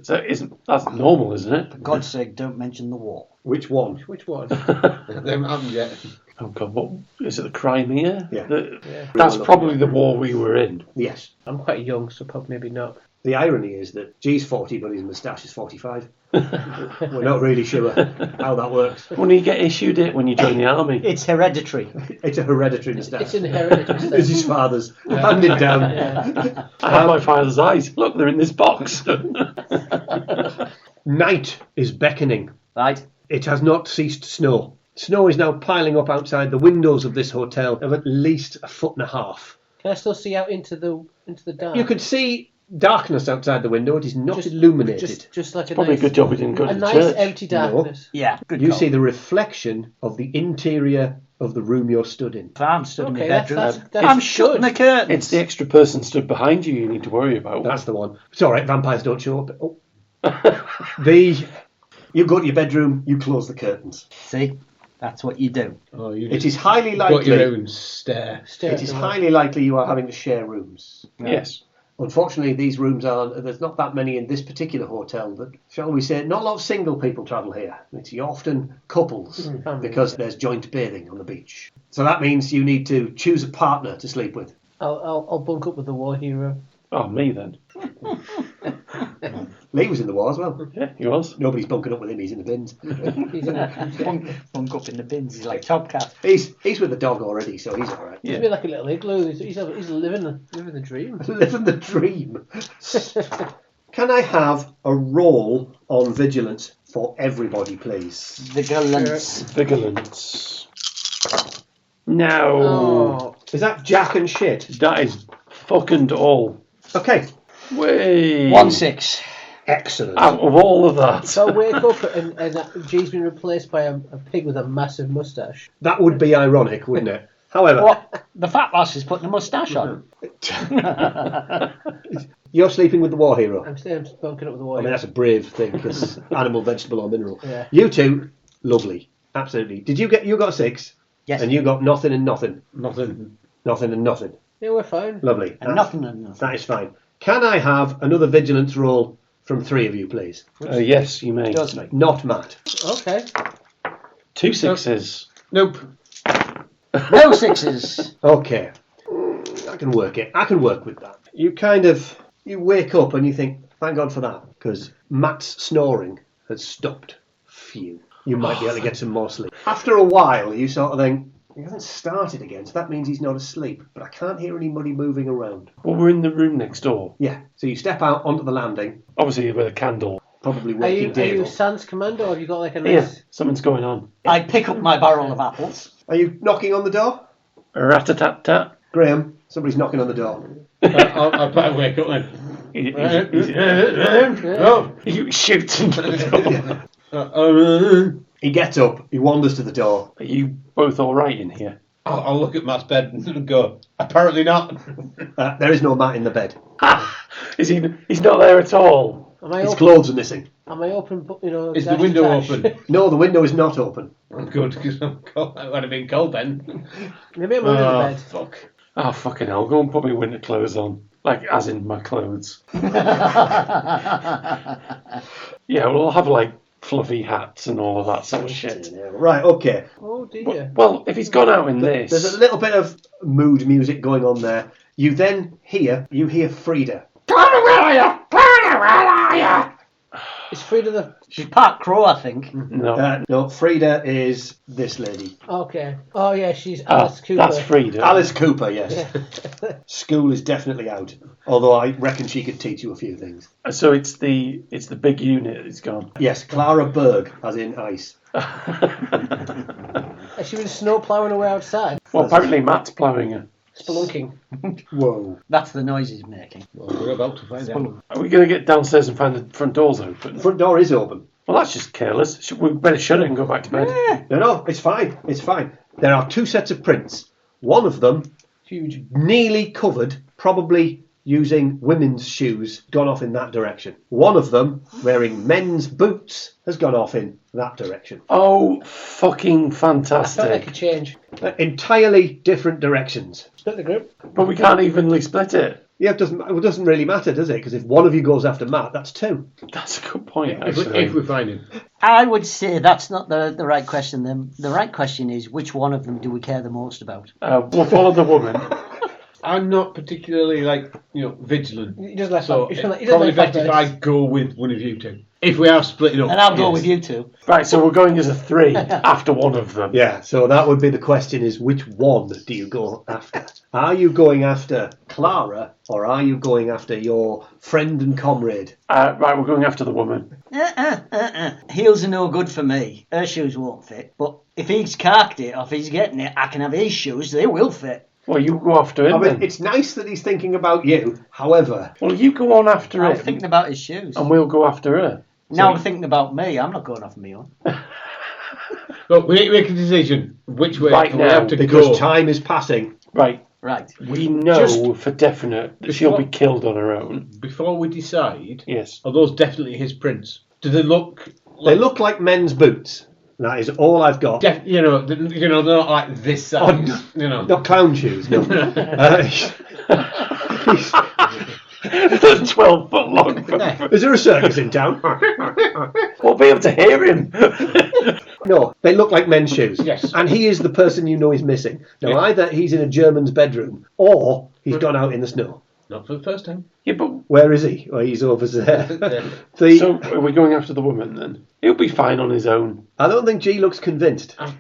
that's normal, isn't it? For God's sake, don't mention the war. Which one? Which one? They haven't yet. Oh God, what is it? The Crimea? Yeah. That's probably the war we were in. Yes. I'm quite young, so probably maybe not. The irony is that G's 40, but his moustache is 45. We're not really sure how that works. When you get issued it when you join the army. It's hereditary. It's a hereditary moustache. It's inherited. It's his father's. Handed down. I have my father's eyes. Look, they're in this box. Night is beckoning. Right? It has not ceased to snow. Snow is now piling up outside the windows of this hotel of at least 1.5 feet. Can I still see out into the dark? You could see darkness outside the window. It is not illuminated. Just like Probably a good job we didn't go a to the nice church. empty darkness. Yeah. Good You call. see the reflection of the interior of the room you're stood in. I'm stood in my Okay, bedroom. that's I'm shutting the curtains. It's the extra person stood behind you need to worry about. That's the one. It's all right. Vampires don't show up. Oh. You go to your bedroom. You close the curtains. See? That's what you do. Oh, you It is highly got your likely. own stare. Stare It at is the highly likely you are having to share rooms. Yes. Unfortunately, these rooms there's not that many in this particular hotel, but shall we say, not a lot of single people travel here. It's often couples because there's joint bathing on the beach. So that means you need to choose a partner to sleep with. I'll bunk up with the war hero. Oh, me then. Lee was in the war as well. Yeah, he was. Nobody's bunking up with him, he's in the bins. Bunk up in the bins. He's like Top Cat. He's with the dog already, so he's alright. He's a bit like a little igloo. He's living the dream. Living the dream. Can I have a roll on vigilance for everybody, please? Vigilance. No. Oh, Is that Jack and shit? That is fucking all. Okay. Way. 1-6. Excellent. Out of all of that. so I wake up and G's been replaced by a pig with a massive moustache. That would be ironic, wouldn't it? However, What? The fat lass is putting a moustache on. you're sleeping with the war hero. I'm bunking up with the war I mean, hero. that's a brave thing, because animal, vegetable or mineral. Yeah. You two, lovely. Absolutely. You got 6? Yes. And you got nothing and nothing. Nothing. Nothing and nothing. Yeah, we're fine. Lovely. And nothing and nothing. That is fine. Can I have another vigilance roll from 3 of you, please? Yes, you may. Does me. Not Matt. Okay. 2 6s. Nope. No 6s. Okay. I can work it. I can work with that. You wake up and you think, thank God for that, because Matt's snoring has stopped. Phew. You might be able to get some more sleep. After a while, you sort of think, he hasn't started again, so that means he's not asleep. But I can't hear anybody moving around. Well, we're in the room next door. Yeah. So you step out onto the landing, Obviously with a candle. probably Are waking you Dave. Sans Commando or have you got like a Yeah, nice... something's going on. I pick up my barrel of apples. Are you knocking on the door? Rat-a-tat-tat. Graeme, somebody's knocking on the door. I'll better wake up then. You shoot into the door. He gets up, he wanders to the door. Are you both alright in here? I'll look at Matt's bed and go, apparently not. There is no Matt in the bed. He's not there at all. Am I His open? clothes are missing. Am I open? Is the dash window dash? open? No, the window is not open. Good, because I'm cold. I would have been cold then. Maybe I'm under the bed. Fuck. Oh, fucking hell. Go and put my winter clothes on. Like, as in my clothes. Yeah, we'll have, like, fluffy hats and all of that sort of shit. Right, okay. Oh dear. Well, if he's gone out in this... There's a little bit of mood music going on there. You then hear Frida. Tony, where are you? Tony, where are you? Is Frida the... She's part crow, I think. No. No, Frida is this lady. Okay. Oh yeah, she's Alice Cooper. That's Frida. Alice Cooper, yes. Yeah. School is definitely out. Although I reckon she could teach you a few things. So it's the big unit that's gone. Yes, Clara Berg, as in ice. Has she been snow ploughing away outside? Well, apparently Matt's ploughing her. Spelunking. Whoa. That's the noise he's making. Well, we're about to find out. Are we going to get downstairs and find the front doors open? The front door is open. Well, that's just careless. We better shut it and go back to bed. No, it's fine. It's fine. There are 2 sets of prints. One of them, Huge. nearly covered, probably using women's shoes, gone off in that direction. One of them, wearing men's boots, has gone off in that direction. Oh, fucking I felt like a fantastic. change. Entirely different directions. Split the group. But we can't evenly split it. Yeah, it doesn't really matter, does it? Because if one of you goes after Matt, that's 2. That's a good point, If actually. we find him. I would say that's not the right question. The right question is, which one of them do we care the most about? We'll follow the woman. I'm not particularly, vigilant. He doesn't like So he it's doesn't like probably fat best if birds. I go with one of you two. If we are splitting up. And I'll go yes. with you two. Right, so we're going as a 3 after one of them. Yeah, so that would be the question is, which one do you go after? Are you going after Clara, or are you going after your friend and comrade? Right, we're going after the woman. Heels are no good for me. Her shoes won't fit. But if he's carked it, or if he's getting it, I can have his shoes. They will fit. Well, you go after him I mean, then. it's nice that he's thinking about you. However, Well, you go on after I'm him, thinking about his shoes. and we'll go after her. Now I'm thinking about me. I'm not going off my own. Look, we need to make a decision which way Right we now, have to because go. time is passing. Right, Right. we know for definite that she'll be killed on her own. Before we decide, Yes. are those definitely his prints? Do they look They look like men's boots. That is all I've got. they're not like this size. Not clown shoes, no. 12 foot long. Is there a circus in town? We'll be able to hear him. No, they look like men's shoes. Yes. And he is the person you know is missing. Now, either he's in a German's bedroom or he's gone out in the snow. Not for the first time. Yeah, but Where is he? Well, he's over there. so are we going after the woman then? He'll be fine on his own. I don't think G looks convinced. I'm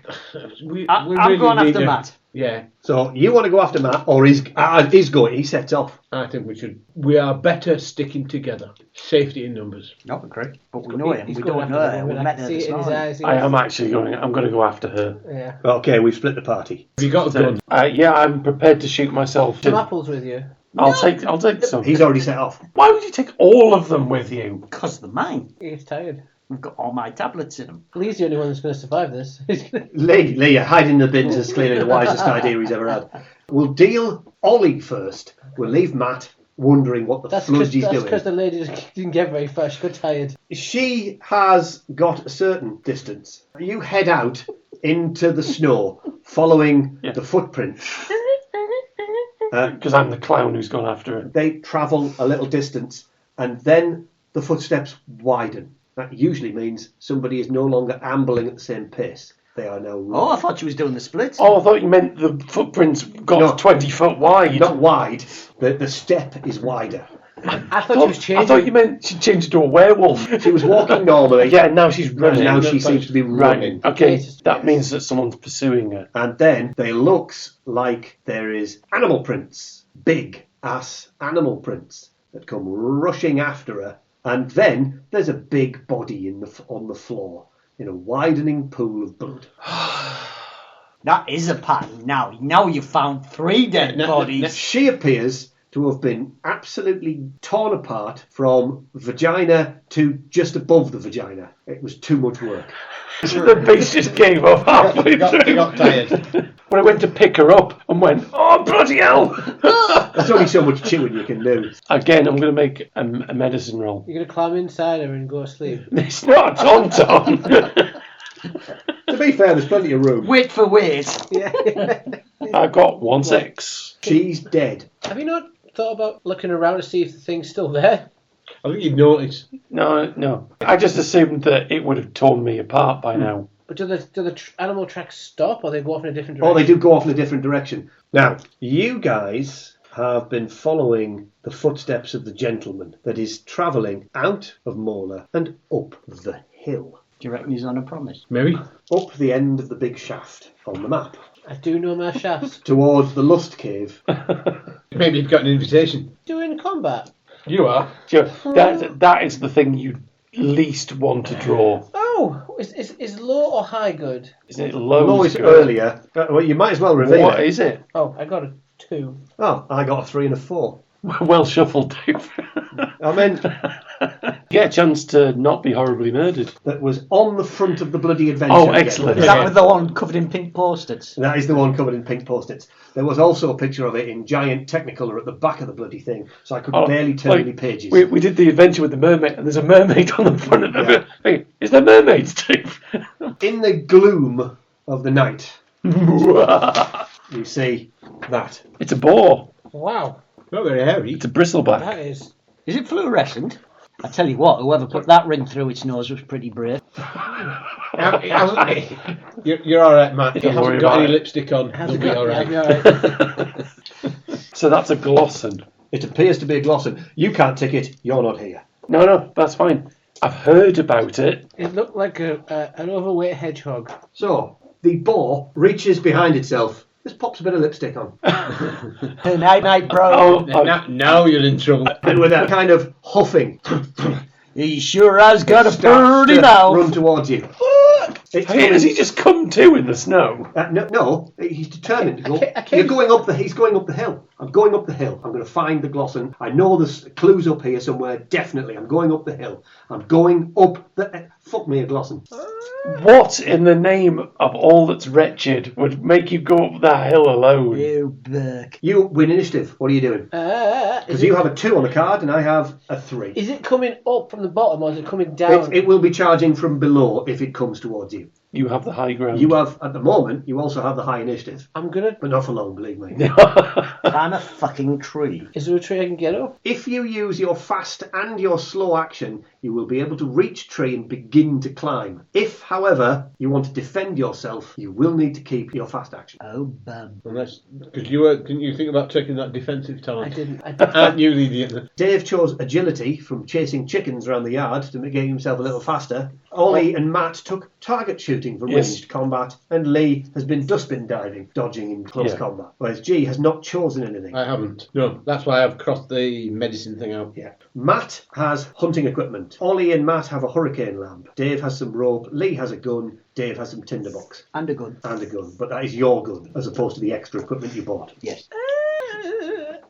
going after Matt. Yeah, So you want to go after Matt, or he's going? He sets off. I think we should. We are better sticking together. Safety in numbers. Not agree. But we know him. He's We going don't know after the her. We woman. met I her can see this it in his morning. eyes. I am actually going. I'm going to go after her. Yeah. Okay, we've split the party. Have you got a gun? Yeah, I'm prepared to shoot myself. Some apples with you. I'll take some. He's already set off. Why would you take all of them with you? Because they're mine. He's tired. We've got all my tablets in them. Lee's the only one that's going to survive this. Lee, hiding in the bins is clearly the wisest idea he's ever had. We'll deal Ollie first. We'll leave Matt wondering what the fludge he's doing. because the lady just didn't get very far. She got tired. She has got a certain distance. You head out into the snow, following the footprints. Because I'm the clown who's gone after her. They travel a little distance, and then the footsteps widen. That usually means somebody is no longer ambling at the same pace. They are now running. Oh, I thought she was doing the split. Oh, I thought you meant the footprints got No. 20 foot wide. Not wide. The step is wider. I thought she was changing. I thought you meant she changed to a werewolf. She was walking normally. Yeah, now she's running. And now she seems to be running. Okay, Yes. that means that someone's pursuing her. And then there looks like there is animal prints, big ass animal prints that come rushing after her. And then there's a big body on the floor in a widening pool of blood. That is a pattern. Now you've found 3 dead bodies. She appears to have been absolutely torn apart from vagina to just above the vagina. It was too much work. The beast just gave up halfway through. He got tired. When I went to pick her up and went, oh, bloody hell! There's only so much chewing you can do. Again, I'm going to make a medicine roll. You're going to climb inside her and go to sleep. It's not a tauntaun. To be fair, there's plenty of room. Wait for wait. Yeah. I got 1-6. She's dead. Have you not thought about looking around to see if the thing's still there? I think you'd notice. No. I just assumed that it would have torn me apart by now. But do the animal tracks stop, or they go off in a different direction? Oh, they do go off in a different direction. Now, you guys have been following the footsteps of the gentleman that is travelling out of Mola and up the hill. Do you reckon he's on a promise? Maybe. Up the end of the big shaft on the map. I do know my shafts. Towards the Lust Cave. Maybe you've got an invitation. Doing combat. You are. So that is the thing you least want to draw. Oh, is low or high good? Isn't it low? Low is earlier. Well, you might as well reveal What it. is it? Oh, I got a 2. Oh, I got a 3 and a 4. Well shuffled, Dave. I meant Get a chance to not be horribly murdered. that was on the front of the bloody adventure. Oh, again. excellent. Is that with the one covered in pink post-its? That is the one covered in pink post-its. There was also a picture of it in giant Technicolor at the back of the bloody thing, so I could barely turn any pages. We did the adventure with the mermaid, and there's a mermaid on the front of the Yeah. Hey, is there mermaids, Dave? In the gloom of the night, you see that. It's a boar. Wow, Not very hairy. It's a bristleback. that is. Is it fluorescent? I tell you what, whoever put that ring through its nose was pretty brave. You're all right, Matt. He Don't worry hasn't got about any it. lipstick on. How's He'll it be go? all Yeah, right. I'll be all right. So that's a Glosson. It appears to be a Glosson. You can't tick it. You're not here. No, that's fine. I've heard about it. It looked like an overweight hedgehog. So, the boar reaches behind itself. Just pops a bit of lipstick on. Night, bro. Now you're in trouble. And with that kind of huffing, He sure has got a starts pretty to mouth. run towards you. It's Hey, has he just come to in the snow? no, he's determined to go. I can't- He's going up the hill. I'm going up the hill. I'm going to find the Glosson. I know there's clues up here somewhere. Definitely, I'm going up the hill. I'm going up the. Fuck me, a Glosson. What in the name of all that's wretched would make you go up that hill alone? You berk. You win initiative. What are you doing? Because you have a 2 on the card and I have a 3. Is it coming up from the bottom or is it coming down? It will be charging from below if it comes towards you. You have the high ground. You have, at the moment, you also have the high initiative. I'm gonna. But not for long, believe me. Climb a fucking tree. Is there a tree I can get up? If you use your fast and your slow action, you will be able to reach tree and begin to climb. If, however, you want to defend yourself, you will need to keep your fast action. Oh, bum. Unless, because didn't you think about taking that defensive talent? I didn't. Aren't you the idiot? Dave chose agility from chasing chickens around the yard to make himself a little faster. Ollie and Matt took target shooting for Yes. ranged combat, and Lee has been dustbin diving, dodging in close combat. Whereas G has not chosen anything. I haven't. No, that's why I've crossed the medicine thing out. Yeah. Matt has hunting equipment. Ollie and Matt have a hurricane lamp. Dave has some rope. Lee has a gun. Dave has some tinderbox. And a gun. And a gun. But that is your gun, as opposed to the extra equipment you bought. Yes.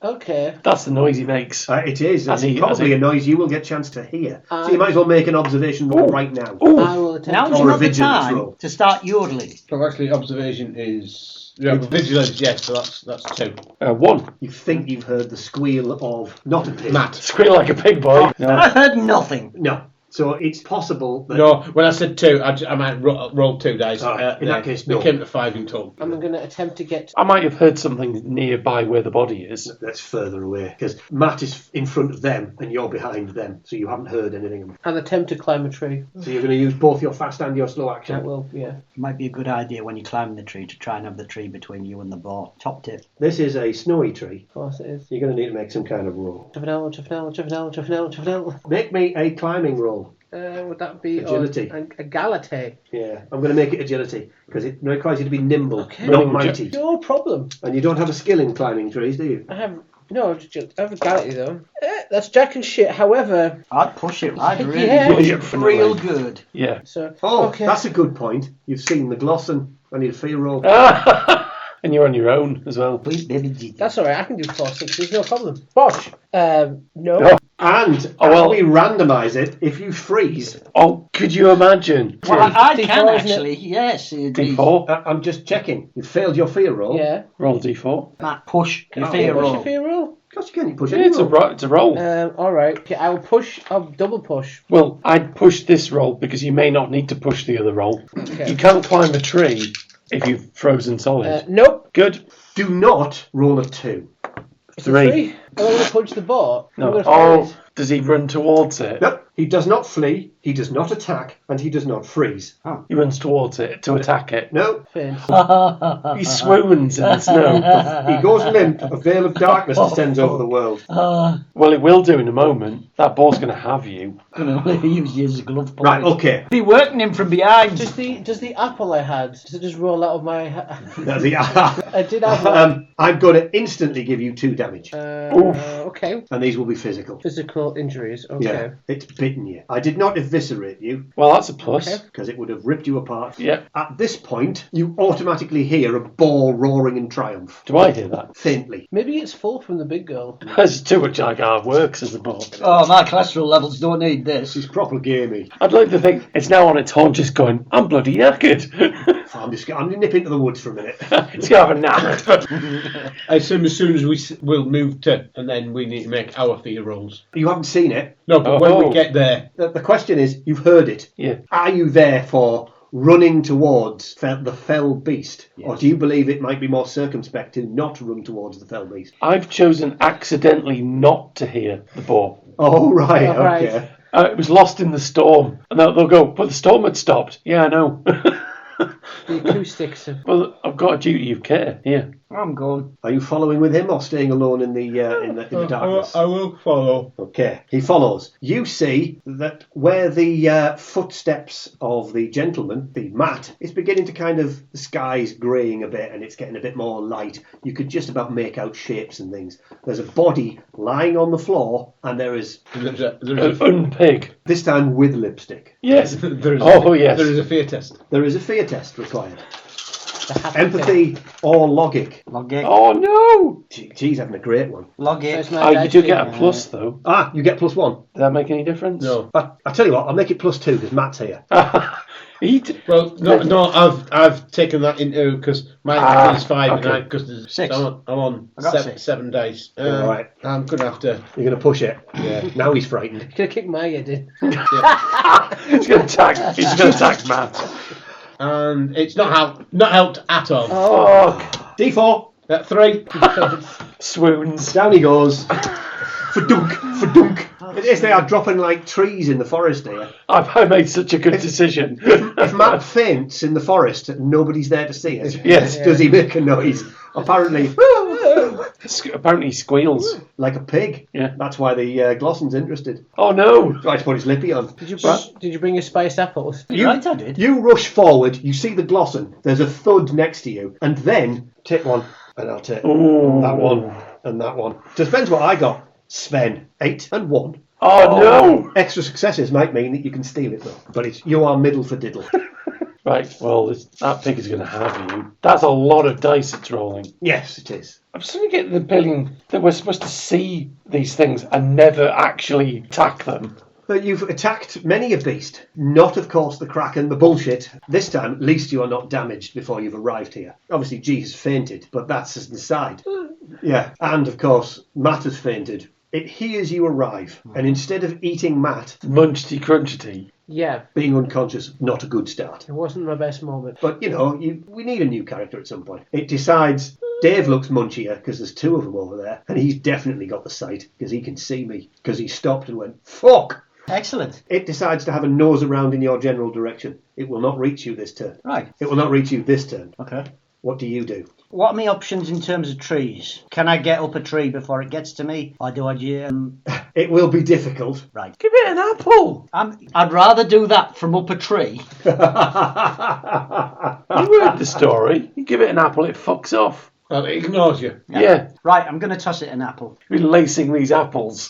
Okay. That's the noise he makes. It is. As It's he- probably as he- a noise you will get a chance to hear. So you might as well make an observation roll right now. I will attempt. Now's Or a not the vigilance time roll. to start yodeling. So actually, observation is vigilance. Yes, so that's 2. 1. You think you've heard the squeal of not a pig. Matt. Squeal like a pig, boy. No. I heard nothing. No. So it's possible that... No, when I said 2, I might roll 2 dice. in that case, no. It came to 5 in total. I'm going to attempt to get. I might have heard something nearby where the body is. That's further away, because Matt is in front of them and you're behind them, so you haven't heard anything. And attempt to climb a tree. So you're going to use both your fast and your slow action. That will, yeah. It might be a good idea when you climb the tree to try and have the tree between you and the boar. Top tip. This is a snowy tree. Of course it is. You're going to need to make some kind of roll. Toughen Make me a climbing roll. Would that be Agility. Agility? Yeah, I'm going to make it agility, because it requires you to be nimble, Okay. not mighty. No problem. And you don't have a skill in climbing trees, do you? I have no. I have agility though. That's jack and shit. However, I'd push it. I'd really Yeah. push it Definitely. real good. Yeah. so Oh, okay. that's a good point. You've seen the Glosson. I need a fear roll. And you're on your own as well. Please, baby, G. That's all right. I can do 4 6s. No problem. Bosh. No. No. And Oh, well. as we randomise it, if you freeze... Oh, could you imagine? Well, I D4, can isn't it? actually. Yes. D4. I'm just checking. You failed your fear roll. Yeah. Roll D4. Matt, push your Oh, fear Push roll. your fear roll. Of course you can. You push Yeah, any it's a, roll. it's a roll. All right. Okay. I will push. I'll double push. Well, I'd push this roll because you may not need to push the other roll. Okay. You can't climb a tree if you've frozen solid. Nope. Good. Do not roll a 2. It's a 3. 3. I'm going to punch the boar. I'm No. gonna Oh, freeze. does he run towards it? Nope. He does not flee, he does not attack, and he does not freeze. He runs towards it to attack it. No. Faint. He swoons in the snow. He goes limp. A veil of darkness descends over the world. Well, it will do in a moment. That boar's going to have you. Gonna use you as a glove puppet. Right, okay. Be working him from behind. Does the apple I had, does it just roll out of my I did have one. I'm going to instantly give you 2 damage. Okay. And these will be physical. Physical injuries. Okay. Yeah, it's bitten you. I did not eviscerate you, Well, that's a plus. Okay. because it would have ripped you apart. Yeah. At this point, you automatically hear a boar roaring in triumph. Do I hear that? Faintly. Maybe it's full from the big girl. That's too much like hard works as a boar. Oh, my cholesterol levels don't need this. This is proper gamey. I'd like to think it's now on its haunches going, I'm bloody knackered. I'm going to nip into the woods for a minute. It's going to have a nap. I assume as soon as we'll move to, and then we need to make our fear rolls. You haven't seen it. No, but when we get there, The question is, you've heard it. Yeah. Are you therefore running towards the fell beast? Or do you believe it might be more circumspect to not run towards the fell beast? I've chosen accidentally not to hear the boar. Oh, right, Oh, right. okay. It was lost in the storm. And they'll go, but the storm had stopped. Yeah, I know. The acoustics of. Well, I've got a duty of care. Yeah. I'm going. Are you following with him or staying alone in the darkness? I will follow. Okay, he follows. You see that where the footsteps of the gentleman, the Matt, is beginning to the sky's greying a bit and it's getting a bit more light. You could just about make out shapes and things. There's a body lying on the floor and there is, There's An a unpig. this time with lipstick. Yes. there's Oh, yes. There is a fear test. There is a fear test required. The happy Empathy or logic. Logic. Oh, no. Geez, having a great one. Logic. It's my Oh, you dice do thing. get a plus, though. Ah, you get +1. Does that make any difference? No. I tell you what, I'll make it +2 because Matt's here. Well, no, I've taken that into because my is 5 okay. and because 6. I'm on I got 7 dice. All right. I'm gonna have to. You're going to push it. Yeah. Now he's frightened. Gonna kick my head in. He's going to attack Matt. And it's not helped at all. Oh, D4. 3. swoons. Down he goes. For-dunk. It is, they are dropping like trees in the forest here. I made such a good decision. If Matt faints in the forest, nobody's there to see it. Yes. Does he make a noise? Apparently, Apparently he squeals. like a pig. Yeah. That's why the Glosson's interested. Oh no! Tries to put his lippy on. Did you bring your spiced apples? Right, I did. You rush forward, you see the Glosson, there's a thud next to you, and then take one, and I'll take Ooh. that one, and that one. Depends what I got. Sven, 8 and 1. Oh no! Extra successes might mean that you can steal it though, but you are middle for diddle. Right, well, that pig is going to have you. That's a lot of dice it's rolling. Yes, it is. I'm starting to get the feeling that we're supposed to see these things and never actually attack them. But you've attacked many a beast. Not, of course, the Kraken, the bullshit. This time, at least you are not damaged before you've arrived here. Obviously, G has fainted, but that's an aside. Yeah, and of course, Matt has fainted. It hears you arrive, and instead of eating Matt, Munchty crunchity. Yeah, being unconscious, not a good start. it wasn't my best moment. But, you know, we need a new character at some point. It decides Dave looks munchier because there's 2 of them over there, and he's definitely got the sight because he can see me because he stopped and went, fuck! Excellent. It decides to have a nose around in your general direction. It will not reach you this turn. Right. It will not reach you this turn. Okay. What do you do? What are my options in terms of trees? Can I get up a tree before it gets to me? Or do I... It will be difficult. Right. Give it an apple! I'd rather do that from up a tree. You heard the story. You give it an apple, it fucks off. Well, it ignores you. Yeah. Right, I'm going to toss it an apple. You've been lacing these apples.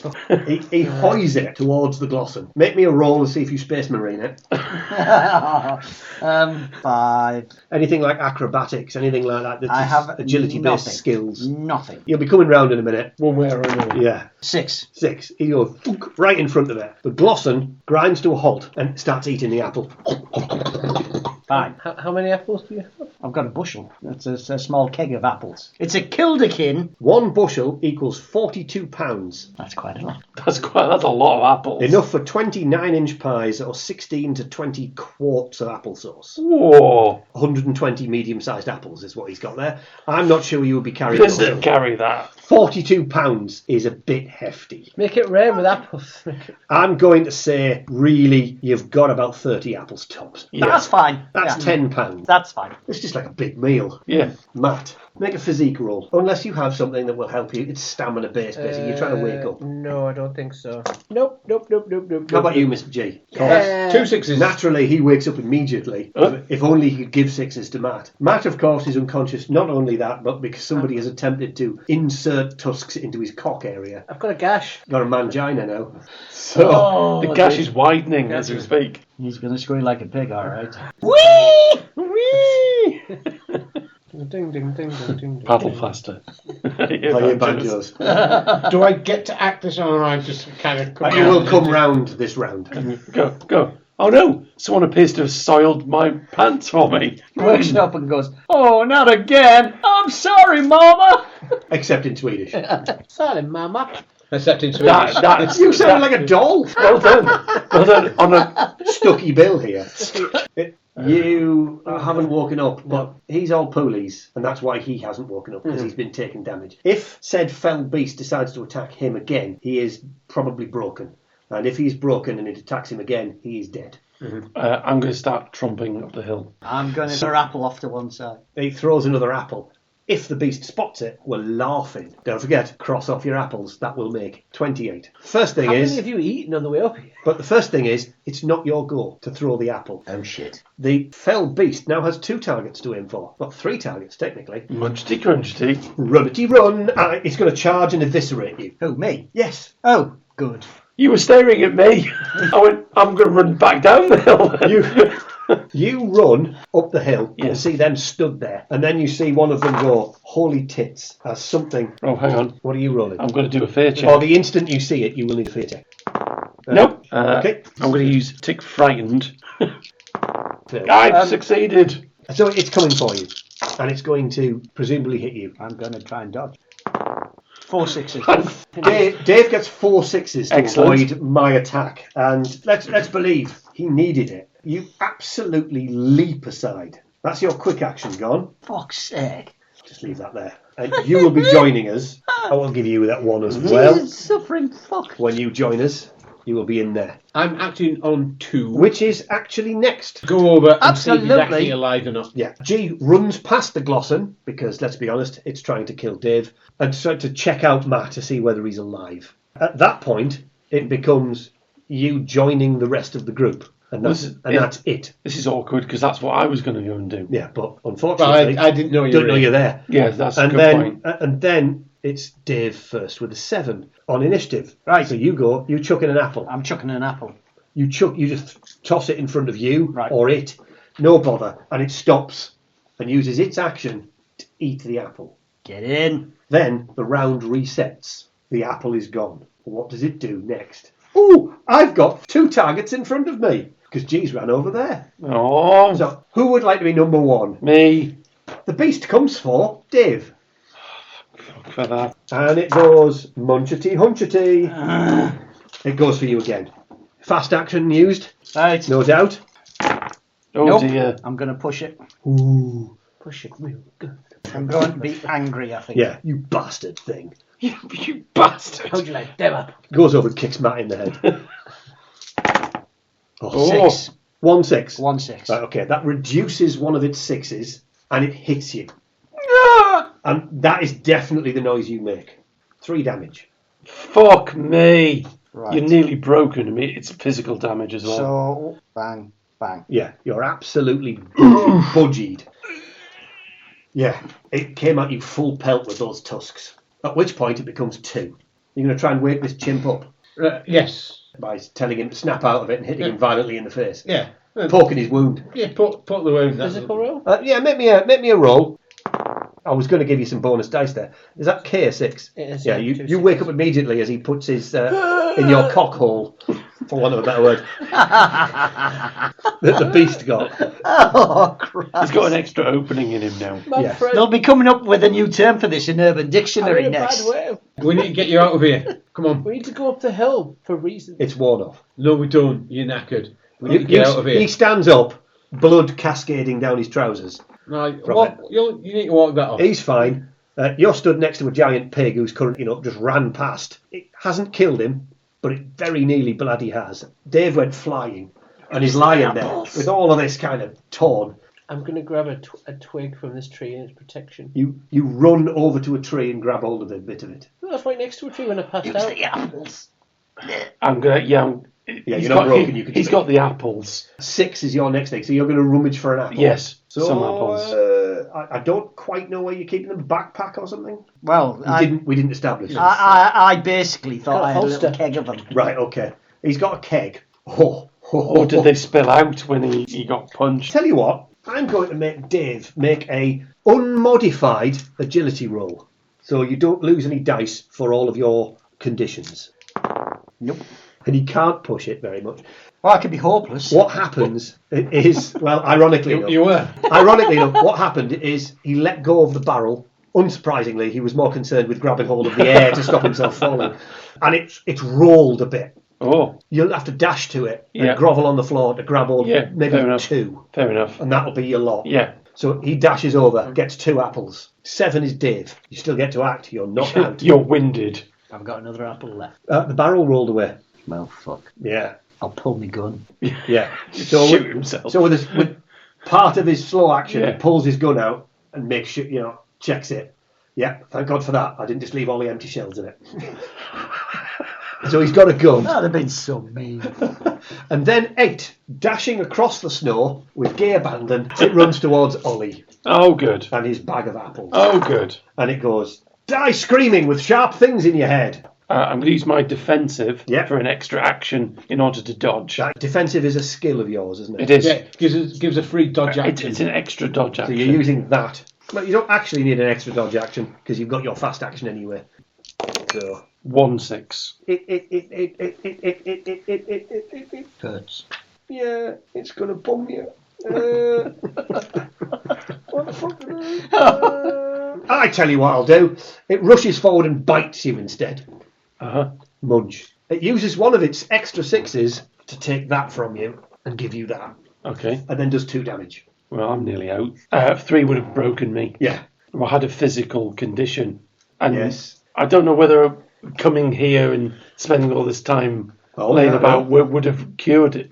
He hoys it towards the Glosson. Make me a roll and see if you Space Marine it. 5. Anything like acrobatics, anything like that. That's I have agility-based nothing. skills. Nothing. You'll be coming round in a minute. One way or another. Yeah. 6. 6. He goes thunk, right in front of it. The Glosson grinds to a halt and starts eating the apple. Fine. How many apples do you have? I've got a bushel. That's a small keg of apples. It's a kilderkin. 1 bushel equals 42 pounds. That's quite a lot. That's a lot of apples. Enough for 29-inch pies or 16 to 20 quarts of applesauce. Whoa. 120 medium-sized apples is what he's got there. I'm not sure you would be carrying Does those. it carry that? 42 pounds is a bit hefty. Make it rain with apples. I'm going to say, really, you've got about 30 apples tops. Yeah. That's fine. That's Yeah. £10. That's fine. It's just like a big meal. Yeah. Matt, make a physique roll. Unless you have something that will help you. It's stamina based, basically. You're trying to wake up. No, I don't think so. Nope. How about you, Mr. G? Yeah. 2 6s. Naturally, he wakes up immediately. Huh? If only he could give 6s to Matt. Matt, of course, is unconscious. Not only that, but because somebody has attempted to insert tusks into his cock area. I've got a gash. Got a mangina now. So, Oh, The gash is widening as we speak. He's going to squeal like a pig, all right. Whee! Ding, ding, ding, ding, ding. Paddle faster. play your banjos. Do I get to act this on, or I just kind of come You will out? come round this round. Go. Oh no! Someone appears to have soiled my pants for me. He wakes up and goes, "Oh, not again! I'm sorry, Mama." Except in Swedish. Sorry, Mama. Except in Swedish. You sound like a doll. Well done. Well done. On a Stucky Bill here. You haven't woken up, but he's all poolies, and that's why he hasn't woken up, because he's been taking damage. If said fell beast decides to attack him again, he is probably broken. And if he's broken and it attacks him again, he is dead. I'm going to start trumping up the hill. I'm going to apple off to one side. He throws another apple. If the beast spots it, we're laughing. Don't forget, cross off your apples. That will make 28. First thing How is... many have you eaten on the way up here? But the first thing is, it's not your goal to throw the apple. Oh, shit. The fell beast now has 2 targets to aim for. Well, 3 targets, technically. Munchty crunchty. Runnity run! It's going to charge and eviscerate you. Who, me? Yes. Oh, good. You were staring at me. I went, I'm going to run back down the hill. You run up the hill and Yes. see them stood there. And then you see one of them go, holy tits, as something. Oh, hang on. What are you rolling? I'm going to do a fear check. Or the instant you see it, you will need a fear check. Nope. Okay. I'm going to use Tick Frightened. Fail. I've succeeded. So it's coming for you. And it's going to presumably hit you. I'm going to try and dodge. 4 6s. Dave gets 4 6s to Excellent. avoid my attack. And let's believe he needed it. You absolutely leap aside. That's your quick action gone. Fuck's sake. Just leave that there. And you will be joining us. I will give you that one as well. Jesus suffering fuck. When you join us, you will be in there. I'm acting on 2. Which is actually next. Go over and Absolutely. see if he's actually alive enough. Yeah. G runs past the Glosson, because, let's be honest, it's trying to kill Dave, and tries to check out Matt to see whether he's alive. At that point, it becomes you joining the rest of the group. And that's it. This is awkward because that's what I was going to go and do. Yeah, but unfortunately, Well, I didn't know you're there. Yeah, that's a And good then, point. and then it's Dave first with a 7 on initiative. Right. So you chuck in an apple. I'm chucking an apple. You just toss it in front of you Right. or it, no bother, and it stops and uses its action to eat the apple. Get in. Then the round resets. The apple is gone. What does it do next? Ooh, I've got 2 targets in front of me because G's ran over there. Oh, So who would like to be number 1? me. The beast comes for Dave. Fuck for that. And it goes munchety hunchety. It goes for you again. Fast action used, Right. no doubt. Oh Nope. dear. I'm going to push it. Ooh. Push it real good. I'm going to be angry, I think. Yeah, you bastard thing. You bastard. How'd you like them up? Goes over and kicks Matt in the head. Oh. 6. 1 6. 1 6. Right, okay, that reduces one of its 6s and it hits you. And that is definitely the noise you make. 3 damage. Fuck me. Right. You're nearly broken. I mean, it's physical damage as well. So, bang, bang. Yeah, you're absolutely budgied. Yeah, it came at you full pelt with those tusks. At which point it becomes 2. You're going to try and wake this chimp up Yes. by telling him to snap out of it and hitting him violently in the face. Yeah. Poking his wound. Yeah, put the wound. Physical roll? Yeah, make me a roll. I was going to give you some bonus dice there. Is that K a 6? It is, Yeah, yeah, you 2 wake up immediately as he puts his in your cock hole, for want of a better word. That the beast got. Oh, Christ. He's got an extra opening in him now. My Yes. friend, They'll be coming up with a new term for this in Urban I'm Dictionary in a next. bad way. We need to get you out of here. Come on. We need to go up the hill for reasons. It's worn off. No, we don't. You're knackered. We need to get out of here. He stands up, blood cascading down his trousers. No, From walk, you need to walk that off. He's fine. You're stood next to a giant pig who's currently up, just ran past. It hasn't killed him, but it very nearly bloody has. Dave went flying, and he's lying there with all of this kind of torn. I'm going to grab a twig from this tree in its protection. You run over to a tree and grab hold of a bit of it. No, I was right next to a tree when I passed Use out. the apples. I'm gonna. Yeah. You're not broken, you can He's speak. got the apples. 6 is your next thing, so you're going to rummage for an apple. Yes. So some apples. I don't quite know where you're keeping them. Backpack or something? Well, We didn't establish. I basically thought Got a I had a little holster. keg of them. Right. Okay. He's got a keg. Oh. Or did they spill out when he got punched? Tell you what, I'm going to make Dave make a unmodified agility roll, so you don't lose any dice for all of your conditions. Nope. And he can't push it very much. Well, I could be hopeless. What happens is, well, ironically enough, You were. ironically enough, what happened is he let go of the barrel. Unsurprisingly, he was more concerned with grabbing hold of the air to stop himself falling, and it's rolled a bit. Oh, You'll have to dash to it and Yeah. grovel on the floor to grab hold, Yeah, maybe fair enough. 2, fair enough. and that'll be your lot. Yeah. So he dashes over, gets 2 apples. 7 is Dave. You still get to act. You're not out. You're winded. I've got another apple left. The barrel rolled away. Well, fuck. Yeah, I'll pull my gun. yeah. So Shoot with, himself. so with part of his slow action, Yeah. he pulls his gun out and makes sure, checks it. Yeah, thank God for that. I didn't just leave all the empty shells in it. So he's got a gun. That'd have been so mean. And then 8, dashing across the snow with gay abandon, it runs towards Ollie Oh, good. and his bag of apples. Oh, good. And it goes, die screaming with sharp things in your head. I'm going to use my defensive Yeah. for an extra action in order to dodge. That defensive is a skill of yours, isn't it? It is. Yeah, gives a free dodge action. It's an extra dodge So action. you're using that. Well, you don't actually need an extra dodge action because you've got your fast action anyway. So 1-6. it Hurts. yeah, it's gonna bum you. What the fuck? I tell you what I'll do. It rushes forward and bites you instead. Uh-huh. Munch. It uses one of its extra 6s to take that from you and give you that. Okay. and then does 2 damage. Well, I'm nearly out. 3 would have broken me. Yeah. I had a physical condition. And Yes. I don't know whether coming here and spending all this time laying about would have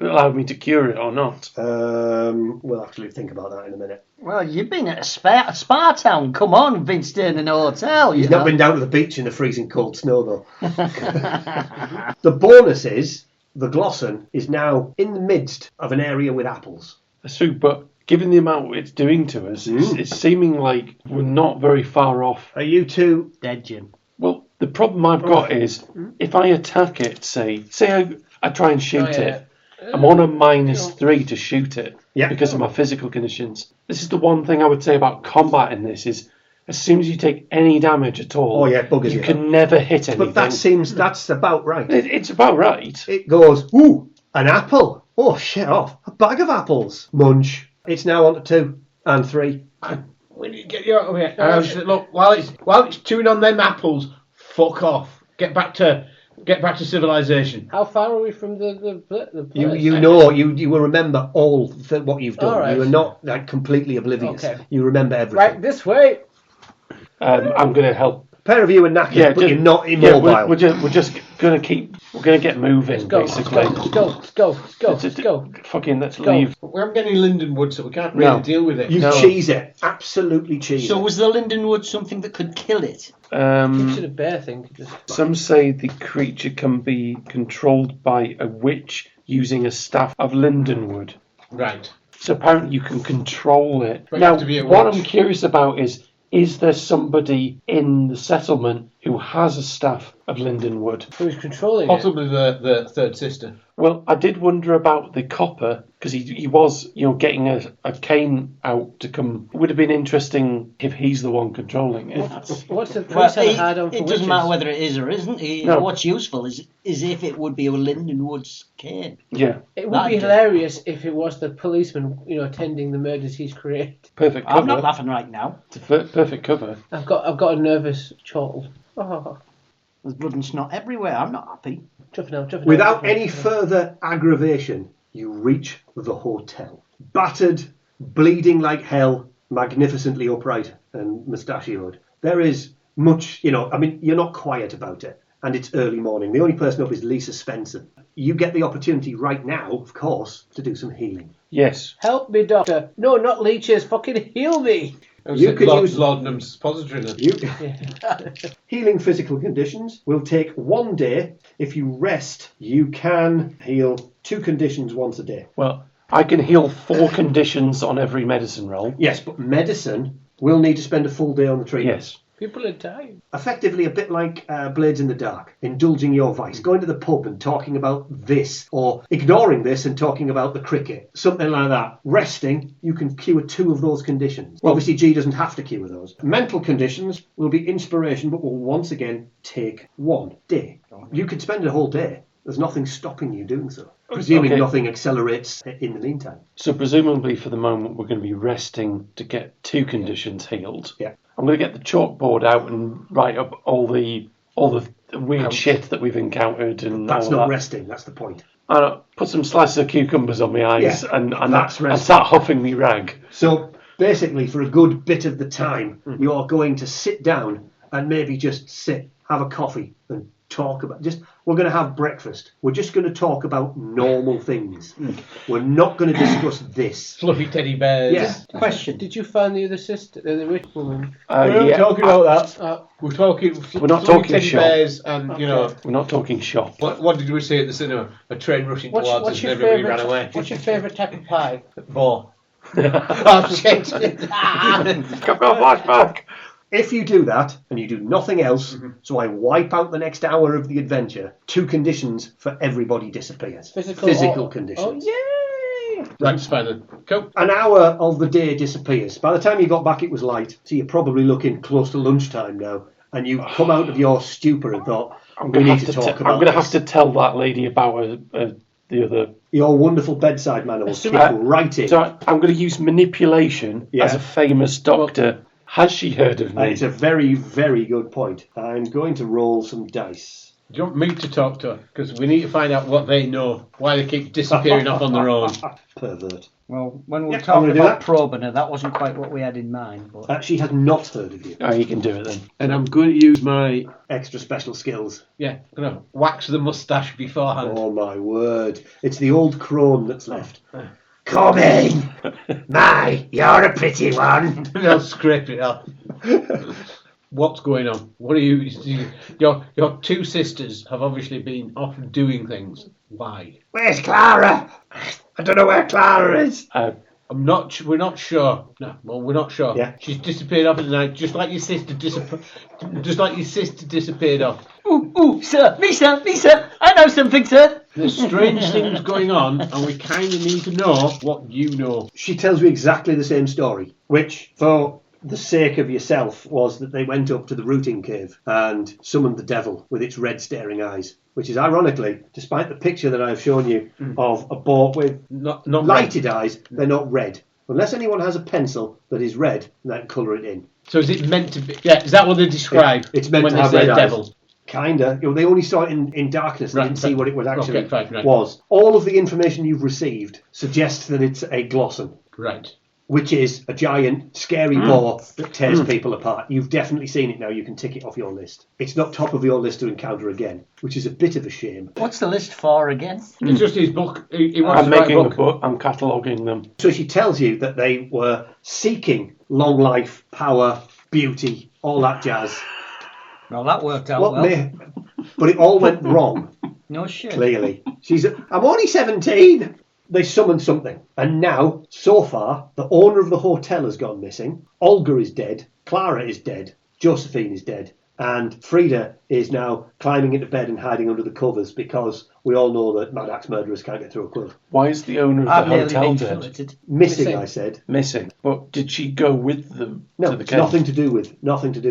allowed me to cure it or not. We'll actually think about that in a minute. Well, you've been at a spa town. Come on, you've been staying in a hotel. He's not been down to the beach in the freezing cold snow, though. The bonus is the Glosson is now in the midst of an area with apples. That's true, but given the amount it's doing to us, it's seeming like we're not very far off. Are you two Dead, Jim. Well, the problem I've got is if I attack it, say I try and shoot it, I'm on a -3 to shoot it because of my physical conditions. This is the one thing I would say about combat in this is as soon as you take any damage at all, buggers you can never hit anything. But that's about right. It's about right. It goes, ooh, an apple. Oh, shit off. A bag of apples. Munch. It's now on to 2 and 3. We need to get you out of here. Look, while it's chewing on them apples, fuck off. Get back to civilization. How far are we from the place? You will remember all what you've done. Right. You are not completely oblivious. Okay. You remember everything. Right, this way. I'm going to help. A pair of you are knackered, but you're not immobile. Yeah, we're just going to get moving, basically. Let's go. Fucking let's leave. We haven't got any Lindenwood, so we can't really deal with it. You cheese it. Absolutely cheese So it. was the Lindenwood something that could kill it? It's a bear thing. Some say the creature can be controlled by a witch using a staff of lindenwood. Right. So apparently you can control it. But you Now, have to be a what witch. I'm curious about is there somebody in the settlement who has a staff of lindenwood? Who's controlling Possibly the third sister. Well, I did wonder about the copper because he was, getting a cane out to come. It would have been interesting if he's the one controlling it. What's the Well, price on a hard-on for it witches? doesn't matter whether it is or isn't. No. What's useful is if it would be a Lindenwood's cane. Yeah, It would be hilarious if it was the policeman, attending the murders he's created. perfect cover. I'm not laughing right now. It's a perfect cover. I've got a nervous child. Oh, There's blood and snot everywhere. I'm not happy. jumping out. Without any further aggravation, you reach the hotel. Battered, bleeding like hell, magnificently upright and mustachioed. There is much, you're not quiet about it. And it's early morning. The only person up is Lisa Spencer. You get the opportunity right now, of course, to do some healing. Yes. Help me, doctor. No, not leeches. Fucking heal me. You could use laudanum's suppository then. healing physical conditions will take 1 day. If you rest, you can heal 2 conditions once a day. Well, I can heal 4 conditions on every medicine roll. Yes, but medicine will need to spend a full day on the treatment. Yes. People are dying. Effectively a bit like Blades in the Dark, indulging your vice, going to the pub and talking about this, or ignoring this and talking about the cricket, something like that. Resting, you can cure 2 of those conditions. Obviously, G doesn't have to cure those. Mental conditions will be inspiration, but will once again take 1 day. You could spend a whole day. There's nothing stopping you doing so, presuming nothing accelerates in the meantime. So presumably for the moment we're going to be resting to get 2 conditions healed. Yeah. I'm going to get the chalkboard out and write up all the weird shit that we've encountered and That's all not that. resting, that's the point. Put some slices of cucumbers on my eyes and that's and resting. start huffing me rag. So basically, for a good bit of the time, you're going to sit down and maybe just sit, have a coffee and talk about we're going to have breakfast. We're just going to talk about normal things. We're not going to discuss this. Fluffy teddy bears. Yes. Question. Did you find the other sister, the rich woman? We're not talking about that. We're not fluffy talking teddy shop. bears and, We're not talking shop. what did we say at the cinema? A train rushing towards us What's and your everybody favourite? ran away. What's your favourite type of pie? Boar. Oh, shit. Got a flashback. If you do that, and you do nothing else, so I wipe out the next hour of the adventure, 2 conditions for everybody disappears. Physical conditions. Oh, yay! Right, Spider. Cool. An hour of the day disappears. By the time you got back, it was light. So you're probably looking close to lunchtime now. And you come out of your stupor and thought, we need to talk about I'm going to this. have to tell that lady about the other. Your wonderful bedside manner will kick right in. So I'm going to use manipulation as a famous doctor. Has she heard of me? It's a very, very good point. I'm going to roll some dice. Do you want me to talk to her? Because we need to find out what they know. Why they keep disappearing off on their own. Pervert. Well, when we were Yeah, I'm talking gonna do about that. probing her, that wasn't quite what we had in mind. But She has not heard of you. Oh, you can do it then. And I'm going to use my Extra special skills. I'm going to wax the moustache beforehand. Oh my word. It's the old crone that's left. Come in! My, you're a pretty one. I'll scrape it up. What's going on? What are you? Your two sisters have obviously been off doing things. Why? Where's Clara? I don't know where Clara is. We're not sure. No, well, we're not sure. Yeah. She's disappeared off in the night, just like your sister disappeared off. ooh, sir, me sir, I know something, sir. There's strange things going on, and we kind of need to know what you know. She tells you exactly the same story, which, for the sake of yourself, was that they went up to the rooting cave and summoned the devil with its red staring eyes, which is ironically, despite the picture that I've shown you of a boar with Not lighted eyes, they're not red. Unless anyone has a pencil that is red, then can colour it in. So is it meant to be? Yeah, is that what they describe? It's meant when to they have say red eyes. devil? Kinda. They only saw it in darkness. They Right, didn't see what it was actually okay, fine, right. was. All of the information you've received suggests that it's a Glosson, Right. which is a giant, scary boar that tears people apart. You've definitely seen it now. You can tick it off your list. It's not top of your list to encounter again, which is a bit of a shame. What's the list for again? It's just his book. He wants I'm to write making a a book. I'm cataloguing them. So she tells you that they were seeking long life, power, beauty, all that jazz. Well, that worked out well. But it all went wrong. No shit. Clearly. I'm only 17. They summoned something. And now, so far, the owner of the hotel has gone missing. Olga is dead. Clara is dead. Josephine is dead. And Frida is now climbing into bed and hiding under the covers because we all know that Mad Axe murderers can't get through a quilt. Why is the owner of I've the nearly hotel been dead? filleted. Missing, I said. Missing. But did she go with them No, to the it's cave? nothing to do with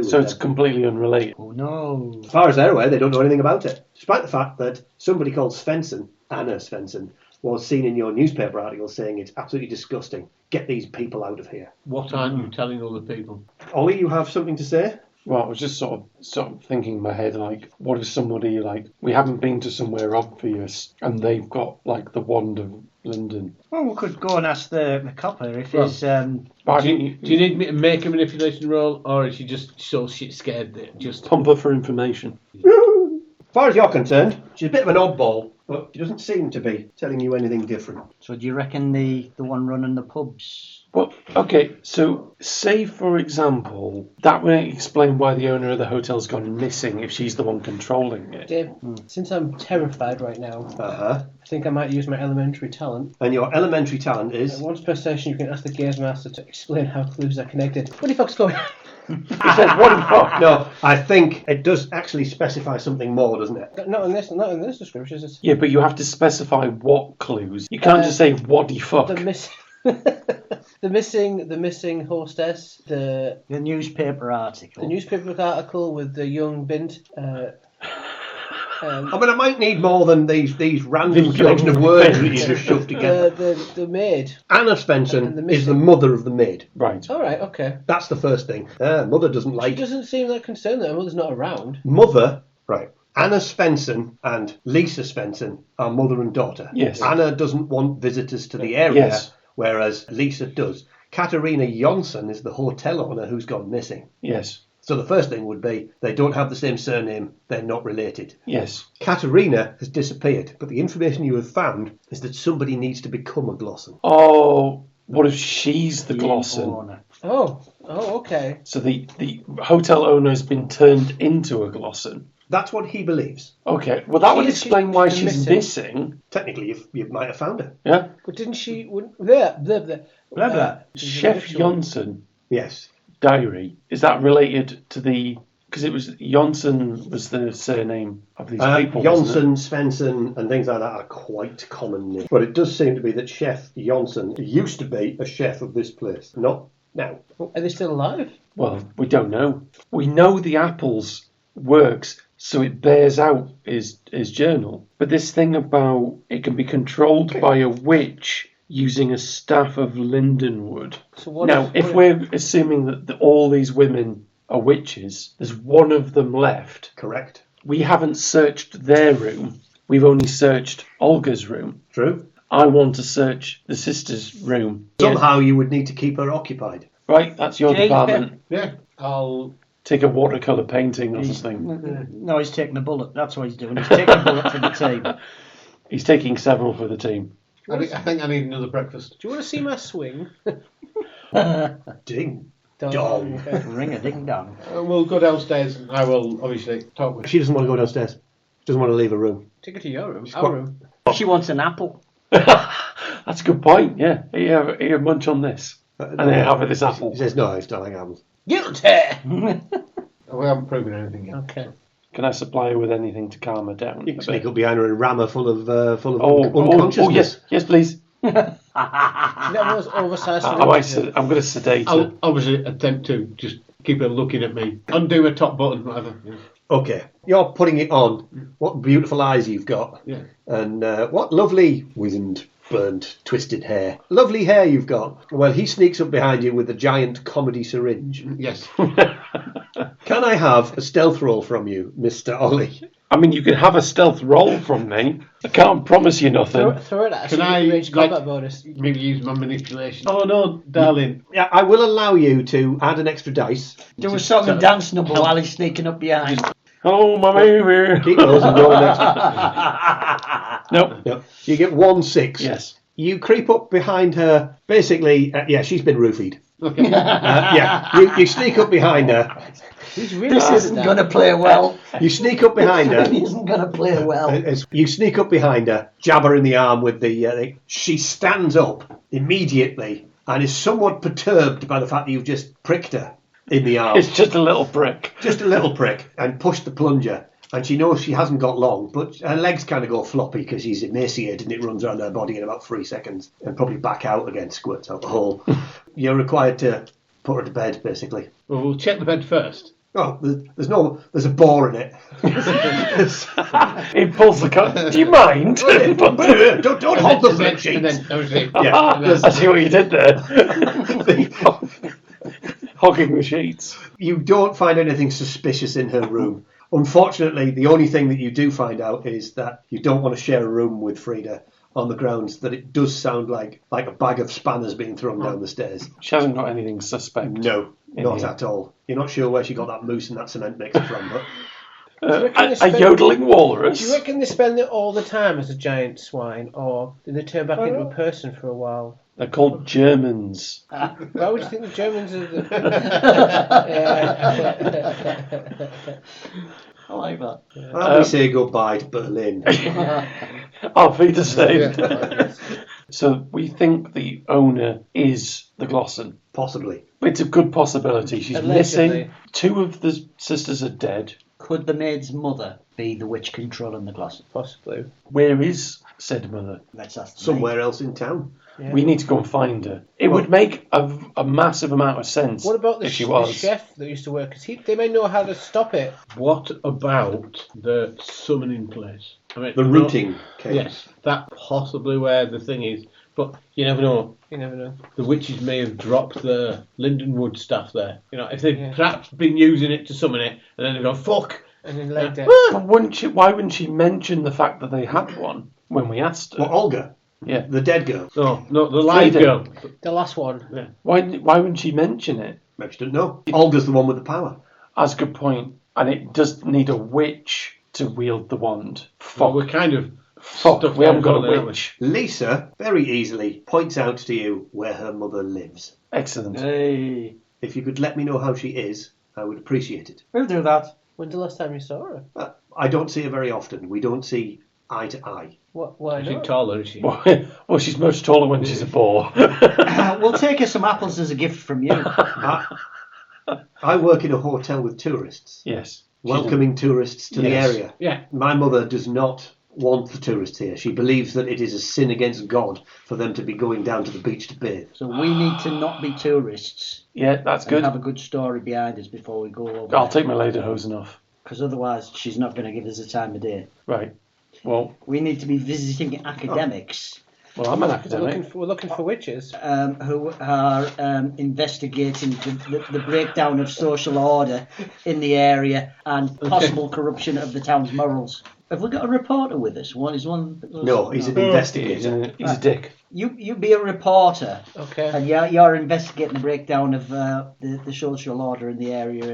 So it's them. completely unrelated. Oh no. As far as they're aware, they don't know anything about it. Despite the fact that somebody called Svensson, Anna Svensson, was seen in your newspaper article saying it's absolutely disgusting. Get these people out of here. What aren't you telling other people? Ollie, you have something to say? Well, I was just sort of thinking in my head, like, what if somebody, like, we haven't been to somewhere obvious and they've got, like, the wand of Linden. Well, we could go and ask the copper if Well, his... But I Do think you need me to make a manipulation roll, or is she just so shit scared that just... pump her for information. As far as you're concerned, she's a bit of an oddball, but she doesn't seem to be telling you anything different. So do you reckon the one running the pubs? Well, okay, so say, for example, that would explain why the owner of the hotel's gone missing if she's the one controlling it. Dave, since I'm terrified right now, Uh-huh. I think I might use my elementary talent. And your elementary talent is... Once per session, you can ask the games master to explain how clues are connected. What the fuck's going on? He says, what the fuck? No, I think it does actually specify something more, doesn't it? Not in this description. It's Yeah, but you have to specify what clues. You can't just say, what the fuck? the missing hostess, the newspaper article. the newspaper article with the young bint. I mean, I might need more than these random collection of words that you just shoved together. The maid. Anna And Svensson the is the missing- mother of the maid. Right. All right, okay. That's the first thing. Mother doesn't She like... doesn't seem that concerned that her mother's not around. Mother, right. Anna Svensson and Lisa Svensson are mother and daughter. Yes. Anna doesn't want visitors to the area, Yes. whereas Lisa does. Katarina Jonsson is the hotel owner who's gone missing. Yes. So the first thing would be they don't have the same surname, they're not related. Yes. Katarina has disappeared, but the information you have found is that somebody needs to become a Glosson. Oh, what if she's the Glosson? owner. Oh, okay. So the hotel owner has been turned into a Glosson. That's what he believes. Okay, well that would She's- explain why she's she's missing. missing. Technically, you might have found her. Yeah. But didn't she? Blah, Blah, blah. Chef Jonsson Yes. diary, is that related to the... Because it was Jonsson was the surname of these people, wasn't Jonsson, Svensson, and things like that are quite common names. But it does seem to be that Chef Jonsson used to be a chef of this place. Not now. Are they still alive? it? Well, we don't know. We know the apples works, so it bears out his journal. But this thing about it can be controlled by a witch using a staff of lindenwood. So what Now, if we're assuming that all these women are witches, there's one of them left. Correct. We haven't searched their room. We've only searched Olga's room. True. I want to search the sister's room. Somehow you would need to keep her occupied. Right, that's your department. Yeah, I'll Take a watercolour painting or something. No, he's taking a bullet. That's what he's doing. He's taking a bullet for the team. He's taking several for the team. I think I need another breakfast. Do you want to see my swing? Ding. Dong. Ring a ding dong. We'll go downstairs and I will obviously talk with She doesn't want to go downstairs. She doesn't want to leave her room. Take her to your room. She's Our quite- room. She wants an apple. That's a good point, yeah. Here, munch on this. And then have this apple. He says, no, I don't like apples. Guilty! We haven't proven anything yet. Okay. Can I supply her with anything to calm her down? You can sneak up behind her and ram her full of Oh, unconsciousness. yes, please. That was oversized. I'm going to sedate her. I'll obviously attempt to just keep her looking at me. Undo her top button, whatever. Yeah. Okay, you're putting it on. What beautiful eyes you've got. Yeah. And what lovely wizened, burnt, twisted hair. Lovely hair you've got. Well, he sneaks up behind you with a giant comedy syringe. Yes. Can I have a stealth roll from you, Mr. Ollie? I mean, you can have a stealth roll from me. I can't promise you nothing. Throw it at us. Can I, Range like- combat bonus. Maybe use my manipulation. Oh no, darling. Yeah, I will allow you to add an extra dice. Do a song and dance number while he's sneaking up behind. Oh, my baby. Keep those and roll an extra. Nope. Yep. You get 1-6. Yes. You creep up behind her. Basically, she's been roofied. Okay. You sneak up behind her. He's really This good isn't at going that. to play well. You sneak up behind her. He isn't going to play well. You sneak up behind her, jab her in the arm with the. She stands up immediately and is somewhat perturbed by the fact that you've just pricked her in the arm. It's just a little prick. Just a little prick, and pushed the plunger. And she knows she hasn't got long, but her legs kind of go floppy because she's emaciated and it runs around her body in about 3 seconds and probably back out again, squirts out the hole. You're required to put her to bed, basically. Well, we'll check the bed first. Oh, there's a boar in it. He pulls the cut. Do you mind? don't hold the bed sheets. And then obviously, I see what you did there. Hogging the sheets. You don't find anything suspicious in her room. Unfortunately, the only thing that you do find out is that you don't want to share a room with Frida on the grounds that it does sound like a bag of spanners being thrown down the stairs. She hasn't got anything suspect. No, not here. at all. You're not sure where she got that moose and that cement mixer from, but A yodeling walrus. Do you reckon they spend it all the time as a giant swine, or do they turn back into a person for a while? They're called Germans. Why would you think the Germans are the... I like that. we say goodbye to Berlin. Auf Wiedersehen. So we think the owner is the Glosson. Possibly. It's a good possibility. She's Allegedly. missing. 2 of the sisters are dead. Could the maid's mother be the witch controlling the Glosson? Possibly. Where is said mother? Let's ask the Somewhere else in town. Yeah. We need to go and find her. It would make a massive amount of sense What about the, if she the was. chef that used to work? Because they may know how to stop it. what about the summoning place? I mean, The routing case. Yes, that possibly where the thing is. But you never know. You never know. The witches may have dropped the Lindenwood stuff there. You know, if they've Yeah. perhaps been using it to summon it, and then they go, fuck! And then laid dead. But why wouldn't she mention the fact that they had one when we asked her? Well, Olga, Yeah. the dead girl. No, the live Frida. girl. The last one. Why wouldn't she mention it? Maybe she doesn't know. Olga's the one with the power. That's a good point. And it does need a witch to wield the wand. Well, Fuck. we're kind of Fuck. stuck We haven't there, got aren't a we? witch. Lisa very easily points out to you where her mother lives. Excellent. Hey, If you could let me know how she is, I would appreciate it. we'll do that. When's the last time you saw her? I don't see her very often. We don't see eye to eye. What? Why Is she not? taller, is she? Well, she's much taller when she's a boar. We'll take her some apples as a gift from you. I work in a hotel with tourists, Yes. welcoming tourists to the Yes. area. Yeah. My mother does not want the tourists here. She believes that it is a sin against God for them to be going down to the beach to bathe. So we need to not be tourists Yeah, that's and good. have a good story behind us before we go over. I'll take my lederhosen off. Because otherwise she's not going to give us the time of day. Right. Well, We need to be visiting academics Well, I'm an academic. We're looking for witches. Who are investigating the breakdown of social order in the area and possible corruption of the town's morals. Have we got a reporter with us? No, he's an investigator. He's a dick. You be a reporter, Okay. and you're investigating the breakdown of the social order in the area,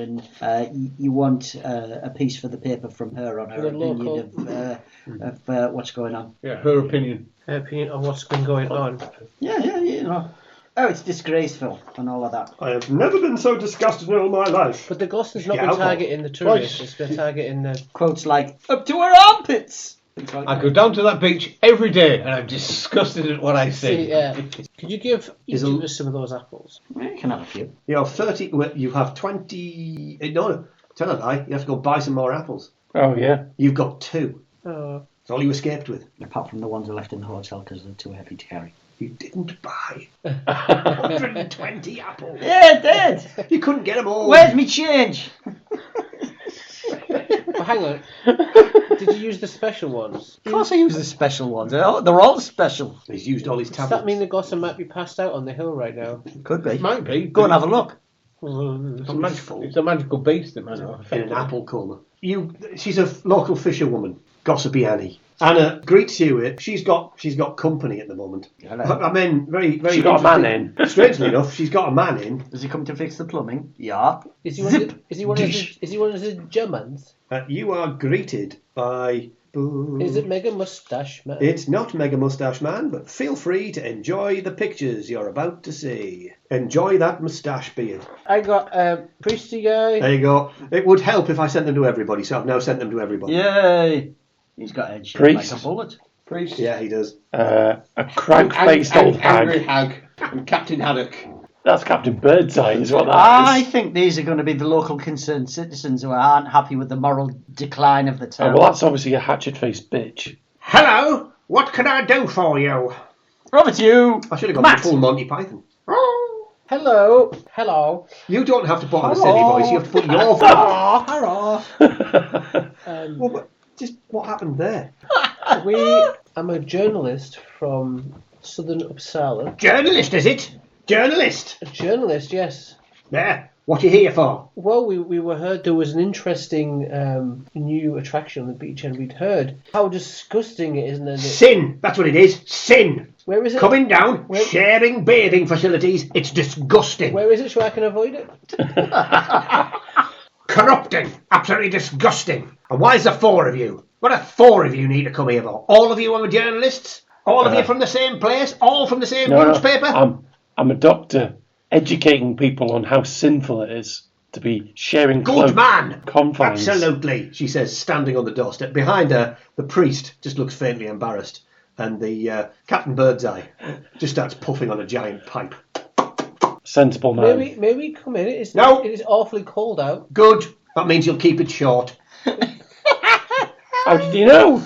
and you want a piece for the paper from her on her opinion of what's going on. Yeah, her opinion. Her opinion on what's been going on. Yeah, you know. Oh, it's disgraceful and all of that. I have never been so disgusted in all my life. But the Glosson's not Yeah, been alcohol. targeting the tourists. It's been targeting the... Quotes like, up to her armpits! Things like I that. go down to that beach every day and I'm disgusted at what I see. Yeah. Could you give each of us some of those apples? Yeah, you can have a few. You have 30. Well, you have 20. No, tell a lie. You have to go buy some more apples. Oh, yeah. You've got 2. Oh. That's all you escaped with. Apart from the ones I left in the hotel because they're too heavy to carry. You didn't buy 120 apples. Yeah, I did! You couldn't get them all. Where's me change? But hang on. Did you use the special ones? Of course I use the special ones. They're all special. He's used all his Does tablets. that mean the Glosson might be passed out on the hill right now? Could be. Might be. Go and have a look. It's a magical beast that might not in affect an it. apple coma. She's a local fisherwoman, Gossipy Annie. Anna greets you. She's got company at the moment. Hello. I mean, very, very. She got a man interesting. Strangely enough, she's got a man in. Does he come to fix the plumbing? Yeah. Is he one of the Germans? You are greeted by. Is it Mega Mustache Man? It's not Mega Mustache Man, but feel free to enjoy the pictures you're about to see. Enjoy that moustache beard. I got Priesty guy. There you go. It would help if I sent them to everybody, so I've now sent them to everybody. Yay! He's got head shape Priest. like a bullet. Priest. Yeah, he does. A crank-faced old Angry hag. hag. And Captain Haddock. That's Captain Birdseye, is what that I is. think these are going to be the local concerned citizens who aren't happy with the moral decline of the Oh, town. well, that's obviously a hatchet-faced bitch. Hello, what can I do for you? Over to you. I should have gone Matt. the full Monty Python. Hello. Hello. You don't have to put on a Hello. silly voice, you have to put your voice. Hello. Well, but just what happened there? I'm a journalist from Southern Uppsala. Journalist, is it? Journalist? A journalist, yes. Yeah, what you here for? Well, we were heard there was an interesting new attraction on the beach, and we'd heard how disgusting it is. And then Sin, that's what it is. Sin. where is it? Coming down, Where- sharing bathing facilities. It's disgusting. Where is it so I can avoid it? Corrupting. Absolutely disgusting. And why is there 4 of you? What do 4 of you need to come here for? All of you are journalists? All of you from the same place? All from the same newspaper? I'm a doctor, educating people on how sinful it is to be sharing Good man. confines. Absolutely, she says, standing on the doorstep. Behind her, the priest just looks faintly embarrassed. And the Captain Birdseye just starts puffing on a giant pipe. Sensible man. May we come in? It is awfully cold out. Good. That means you'll keep it short. How did you know?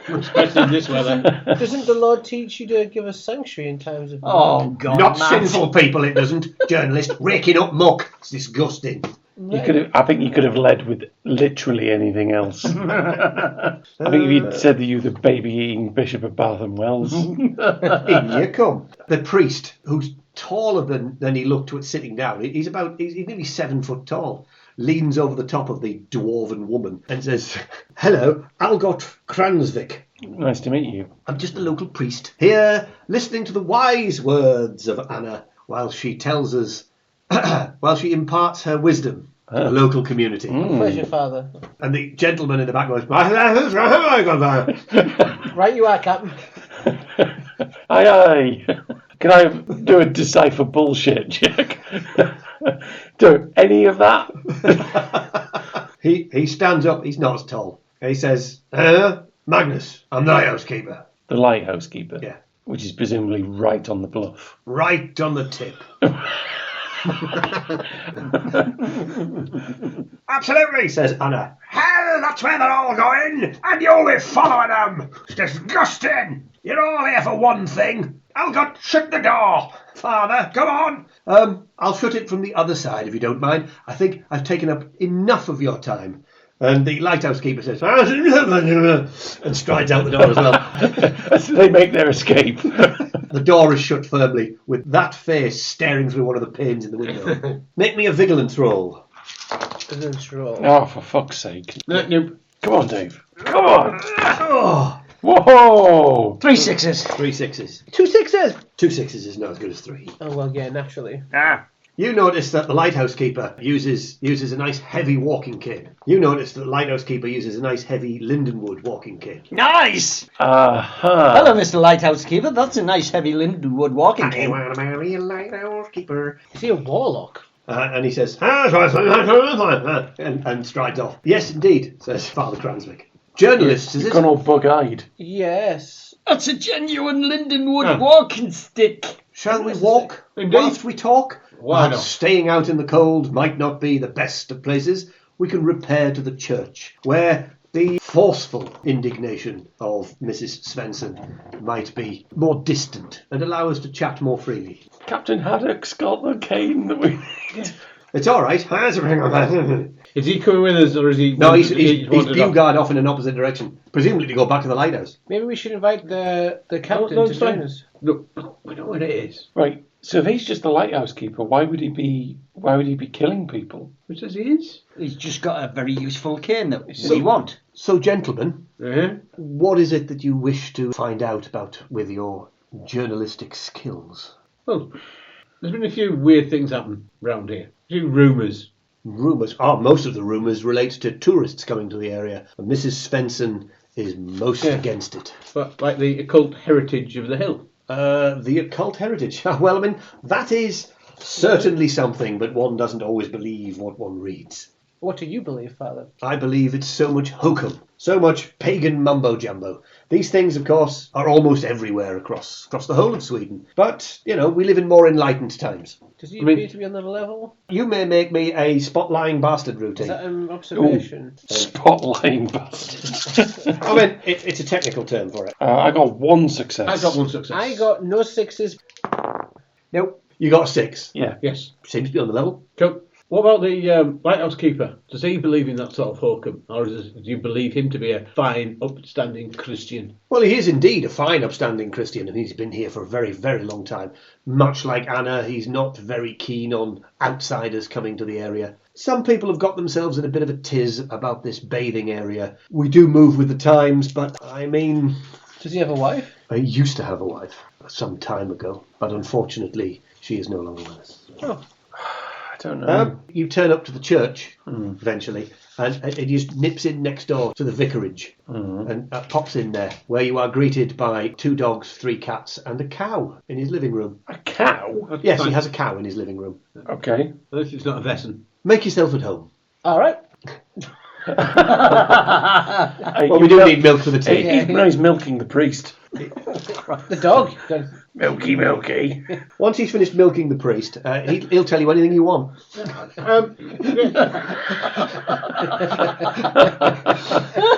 Especially in this weather. Doesn't the Lord teach you to give us sanctuary in times of Oh, God. Not Matt. sinful people, it doesn't. Journalist raking up muck. It's disgusting. I think you could have led with literally anything else. I think if you'd said that you were the baby-eating Bishop of Bath and Wells. In you come. The priest, who's taller than he looked when sitting down, he's nearly 7 foot tall, leans over the top of the dwarven woman and says, "Hello, Algot Kransvik. Nice to meet you. I'm just a local priest, here listening to the wise words of Anna while she tells us, while she imparts her wisdom to the local community." Pleasure, Father. And the gentleman in the back goes, Right you are, Captain. Aye, aye. Can I do a decipher bullshit check? Do any of that? He stands up, he's not as tall. He says, Magnus, I'm the housekeeper. The lighthouse keeper. Yeah. Which is presumably right on the bluff. Right on the tip. Absolutely, says Anna. Hell, that's where they're all going, and you'll be following them. It's disgusting. You're all here for one thing. Algot, shut the door. Father, come on. I'll shut it from the other side if you don't mind. I think I've taken up enough of your time. And the lighthouse keeper says, and strides out the door as well. So they make their escape. The door is shut firmly, with that face staring through one of the panes in the window. Make me a vigilance roll. Vigilance roll. Oh, for fuck's sake. Nope. Come on, Dave. Come on. Oh, Whoa. 3 6s. 3 6s. 2 6s. 2 6s is not as good as 3. Oh, well, yeah, naturally. You notice that the lighthouse keeper uses a nice heavy walking cane. You notice that the lighthouse keeper uses a nice heavy lindenwood walking cane. Nice! Uh-huh. Hello, Mr. Lighthouse Keeper. That's a nice heavy lindenwood walking I cane. want to marry a lighthouse keeper. Is he a warlock? And he says, and strides off. Yes, indeed, says Father Cranswick. Journalists, is You've it? gone all bug-eyed. Yes. That's a genuine lindenwood walking stick. Shall we walk Indeed. whilst we talk? Why Perhaps not? staying out in the cold might not be the best of places. We can repair to the church, where the forceful indignation of Mrs. Svensson might be more distant and allow us to chat more freely. Captain Haddock's got the cane that we need. It's all right. Is he coming with us, or is he? No, he's wandered off? bugard off in an opposite direction, presumably to go back to the lighthouse. Maybe we should invite the captain No, to it's join fine. us. Look, we know what it is. Right, so if he's just the lighthouse keeper, why would he be killing people? Which says he is. He's just got a very useful cane that we want. So, gentlemen, Uh-huh. what is it that you wish to find out about with your journalistic skills? Well, there's been a few weird things happen round here. A few rumours. Rumours. Most of the rumours relate to tourists coming to the area, and Mrs. Svensson is most against it. But like the occult heritage of the hill. The occult heritage. Well, I mean, that is certainly something, but one doesn't always believe what one reads. What do you believe, Father? I believe it's so much hokum, so much pagan mumbo-jumbo. These things, of course, are almost everywhere across the whole of Sweden. But, we live in more enlightened times. Does he I mean- appear to be on the level? You may make me a spot-lying bastard Is routine. that an observation? Spotlighting bastard. I mean, it's a technical term for it. I got 1 success. I got 1 success. I got no 6s. Nope. You got a 6. Yeah. Yes. Seems to be on the level. Cool. What about the lighthouse keeper? Does he believe in that sort of hokum, or do you believe him to be a fine, upstanding Christian? Well, he is indeed a fine, upstanding Christian, and he's been here for a very, very long time. Much like Anna, he's not very keen on outsiders coming to the area. Some people have got themselves in a bit of a tiz about this bathing area. We do move with the times, but I mean, Does he have a wife? I used to have a wife some time ago, but unfortunately, she is no longer with us. Oh. I don't know. You turn up to the church eventually, and it just nips in next door to the vicarage and pops in there, where you are greeted by 2 dogs, 3 cats, and a cow in his living room. A cow? Yes, he has a cow in his living room. Okay. At least it's not a Vaesen. Make yourself at home. All right. Well, we do need milk for the tea. He's milking the priest. The dog. Milky. Once he's finished milking the priest, he'll tell you anything you want.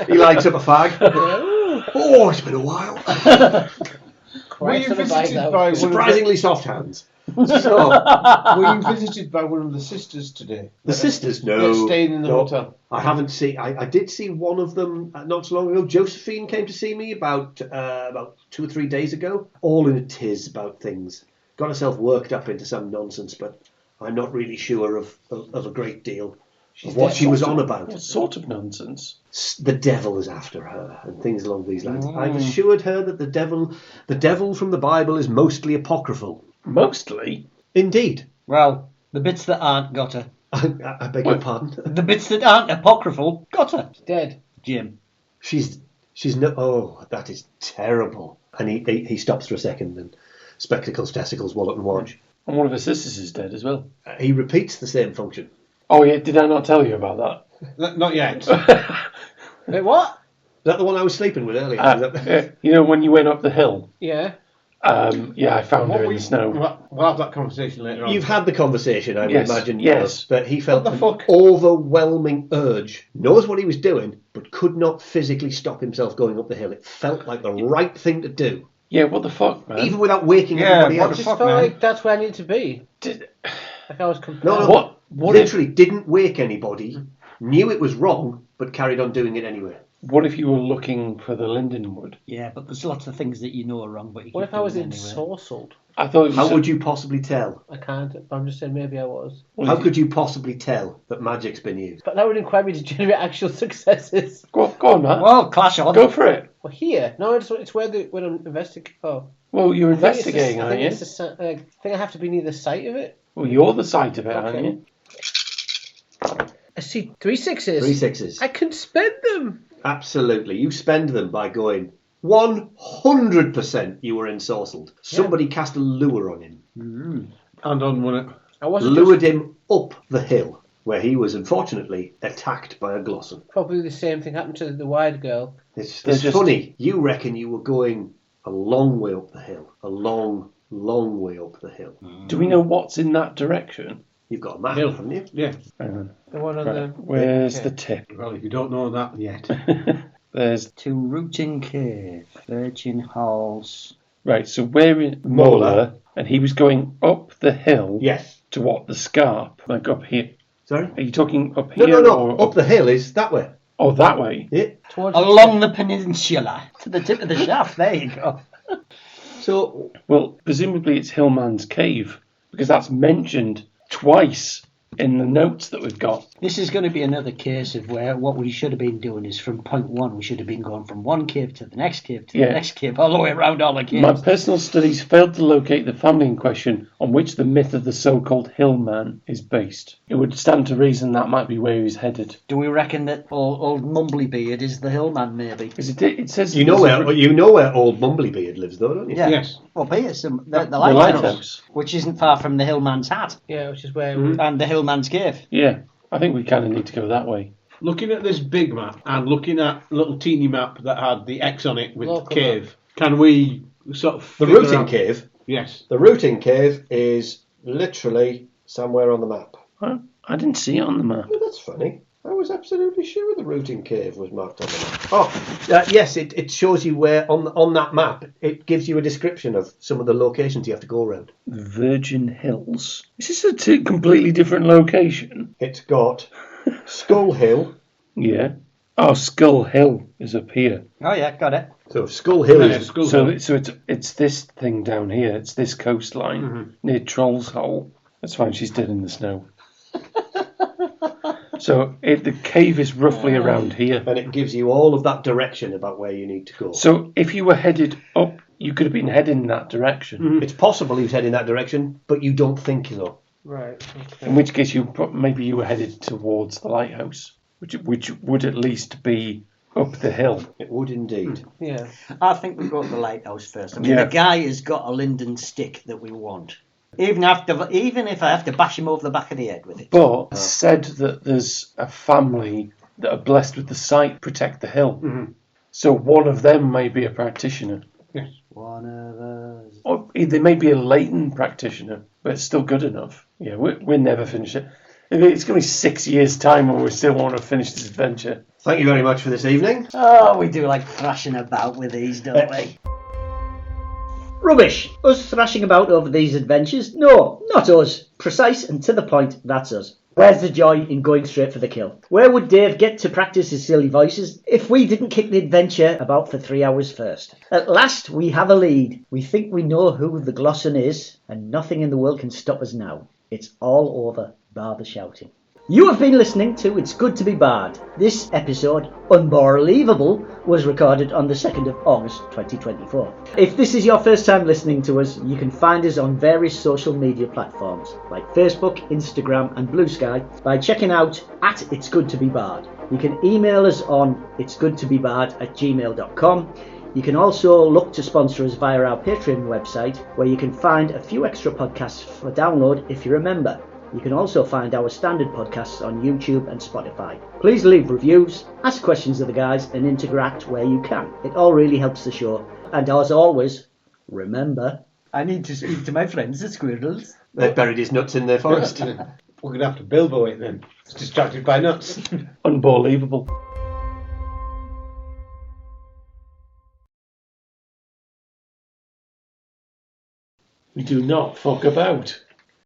He lights up a fag. Oh, it's been a while. Were you Christ, visited I'm by Surprisingly soft hands. So, Were you visited by one of the sisters today? the sisters, no. They're staying in the no, hotel. I haven't seen. I did see one of them not so long ago. Josephine came to see me about 2 or 3 days ago. All in a tiz about things. Got herself worked up into some nonsense, but I'm not really sure of a great deal of what she was on about. What sort of nonsense? The devil is after her and things along these lines. I've assured her that the devil from the Bible is mostly apocryphal. Mostly? Indeed. Well, the bits that aren't got her. I beg your pardon. The bits that aren't apocryphal got her. Dead. Jim. She's no. Oh, that is terrible. And he stops for a second and spectacles, testicles, wallet, and watch. And one of her sisters is dead as well. He repeats the same function. Oh, yeah, did I not tell you about Not yet. Wait, what? Is that the one I was sleeping with earlier? that? You know, when you went up the hill? Yeah. Yeah, I found her in the snow. We'll have that conversation later on. You've had the conversation, I would Yes, imagine. yes. But he felt What the an fuck? overwhelming urge. Knows what he was doing, but could not physically stop himself going up the hill. It felt like the right thing to do, Yeah, what the fuck, man? even without waking Yeah, everybody what I else. just fuck, felt man? like that's where I need to be. Did- Like I was compelled. No, What if- literally didn't wake anybody. Knew it was wrong, but carried on doing it anyway. What if you were looking for the lindenwood? Yeah, but there's lots of things that you know are wrong, but you What keep if I was doing anyway. ensorcelled? I thought it was How would you possibly tell? I can't. But I'm just saying maybe I was. How could you possibly tell that magic's been used? But that would require me to generate actual successes. Go on, Matt. Well, clash on. Go for it. Well, here. No, it's where when I'm investigating. Oh. Well, you're I think it's investigating, I aren't think you? it's I think I have to be near the site of it. Well, you're the site of it, aren't Okay. you? I see 3 6s. 3 6s. I can spend them. Absolutely. You spend them by going 100% you were ensorcelled. Somebody cast a lure on him. And on one. I wasn't Lured him up the hill, where he was unfortunately attacked by a Glosson. probably the same thing happened to the wide girl. It's They're just- funny. You reckon you were going a long way up the hill. A long, long way up the hill. Do we know what's in that direction? You've got a map, Hill. haven't you? Yeah. Hang on. The one on Right. the. Where's Okay. the tip? Well, if you don't know that yet. There's To Rooting Cave, Virgin Halls. right. So we're in Mola, and he was going up the hill Yes. to what? The scarp, like up here. Sorry? Are you talking up No, here? no, Or no. Up the hill is that way. Oh, that way. Yeah. Towards Along the peninsula. To the tip of the shaft. There you go. So, Well, presumably it's Hillman's cave because that's mentioned twice in the notes that we've got. This is going to be another case of where what we should have been doing is from point one, we should have been going from one cave to the next cave to Yeah. the next cave, all the way around all the caves. My personal studies failed to locate the family in question on which the myth of the so-called Hillman is based. It would stand to reason that might be where he's headed. Do we reckon that old Mumblybeard is the hillman, maybe? Because it says you know there's where old Mumblybeard lives, though, don't you? Yeah. Yes. Well, Beers, the the lighthouse, lighthouse. which isn't far from the hillman's hat Yeah, which is where. and the hillman's cave. Yeah, I think we kind of need to go that way. Looking at this big map and looking at little teeny map that had the X on it with Local cave, can we sort of The figure rooting out- cave. Yes. The rooting cave is literally somewhere on the map. Huh? I didn't see it on the map. Oh, that's funny. I was absolutely sure the rooting cave was marked on the map. Oh, yes, it shows you where on that map. It gives you a description of some of the locations you have to go around. Virgin Hills. Is this a completely different location? It's got Skull Hill. Yeah. Oh, Skull Hill is up here. Oh, yeah, got it. So Skull Hill Yeah, is Skull So, Hill. so it's this thing down here. It's this coastline near Troll's Hole. That's fine. She's dead in the snow. So the cave is roughly around here. and it gives you all of that direction about where you need to go. So if you were headed up, you could have been heading in that direction. It's possible he was heading that direction, but you don't think so. Right. Okay. In which case, maybe you were headed towards the lighthouse, which would at least be up the hill. It would indeed. Yeah. I think we go to the lighthouse first. I mean, Yeah. the guy has got a linden stick that we want. Even if I have to bash him over the back of the head with it. But said that there's a family that are blessed with the sight protect the hill. So one of them may be a practitioner. One of us. Or they may be a latent practitioner, but it's still good enough. Yeah, we'll never finish it. It's going to be 6 years' time and we still want to finish this adventure. Thank you very much for this evening. Oh, we do like thrashing about with these, don't we? Rubbish! Us thrashing about over these adventures? No, not us. Precise and to the point, that's us. Where's the joy in going straight for the kill? Where would Dave get to practice his silly voices if we didn't kick the adventure about for 3 hours first? At last we have a lead. We think we know who the Glosson is, and nothing in the world can stop us now. It's all over, bar the shouting. You have been listening to It's Good to Be Bard. This episode, Unbelievable, was recorded on the 2nd of August 2024. If this is your first time listening to us, you can find us on various social media platforms like Facebook, Instagram and Blue Sky by checking out @ItsGoodToBeBard. You can email us on itsgoodtobebard@gmail.com. You can also look to sponsor us via our Patreon website, where you can find a few extra podcasts for download if you're a member. You can also find our standard podcasts on YouTube and Spotify. Please leave reviews, ask questions of the guys, and interact where you can. It all really helps the show. And as always, remember... I need to speak to my friends, the squirrels. They've buried his nuts in their forest. We're going to have to Bilbo it then. It's distracted by nuts. Unbelievable. We do not fuck about.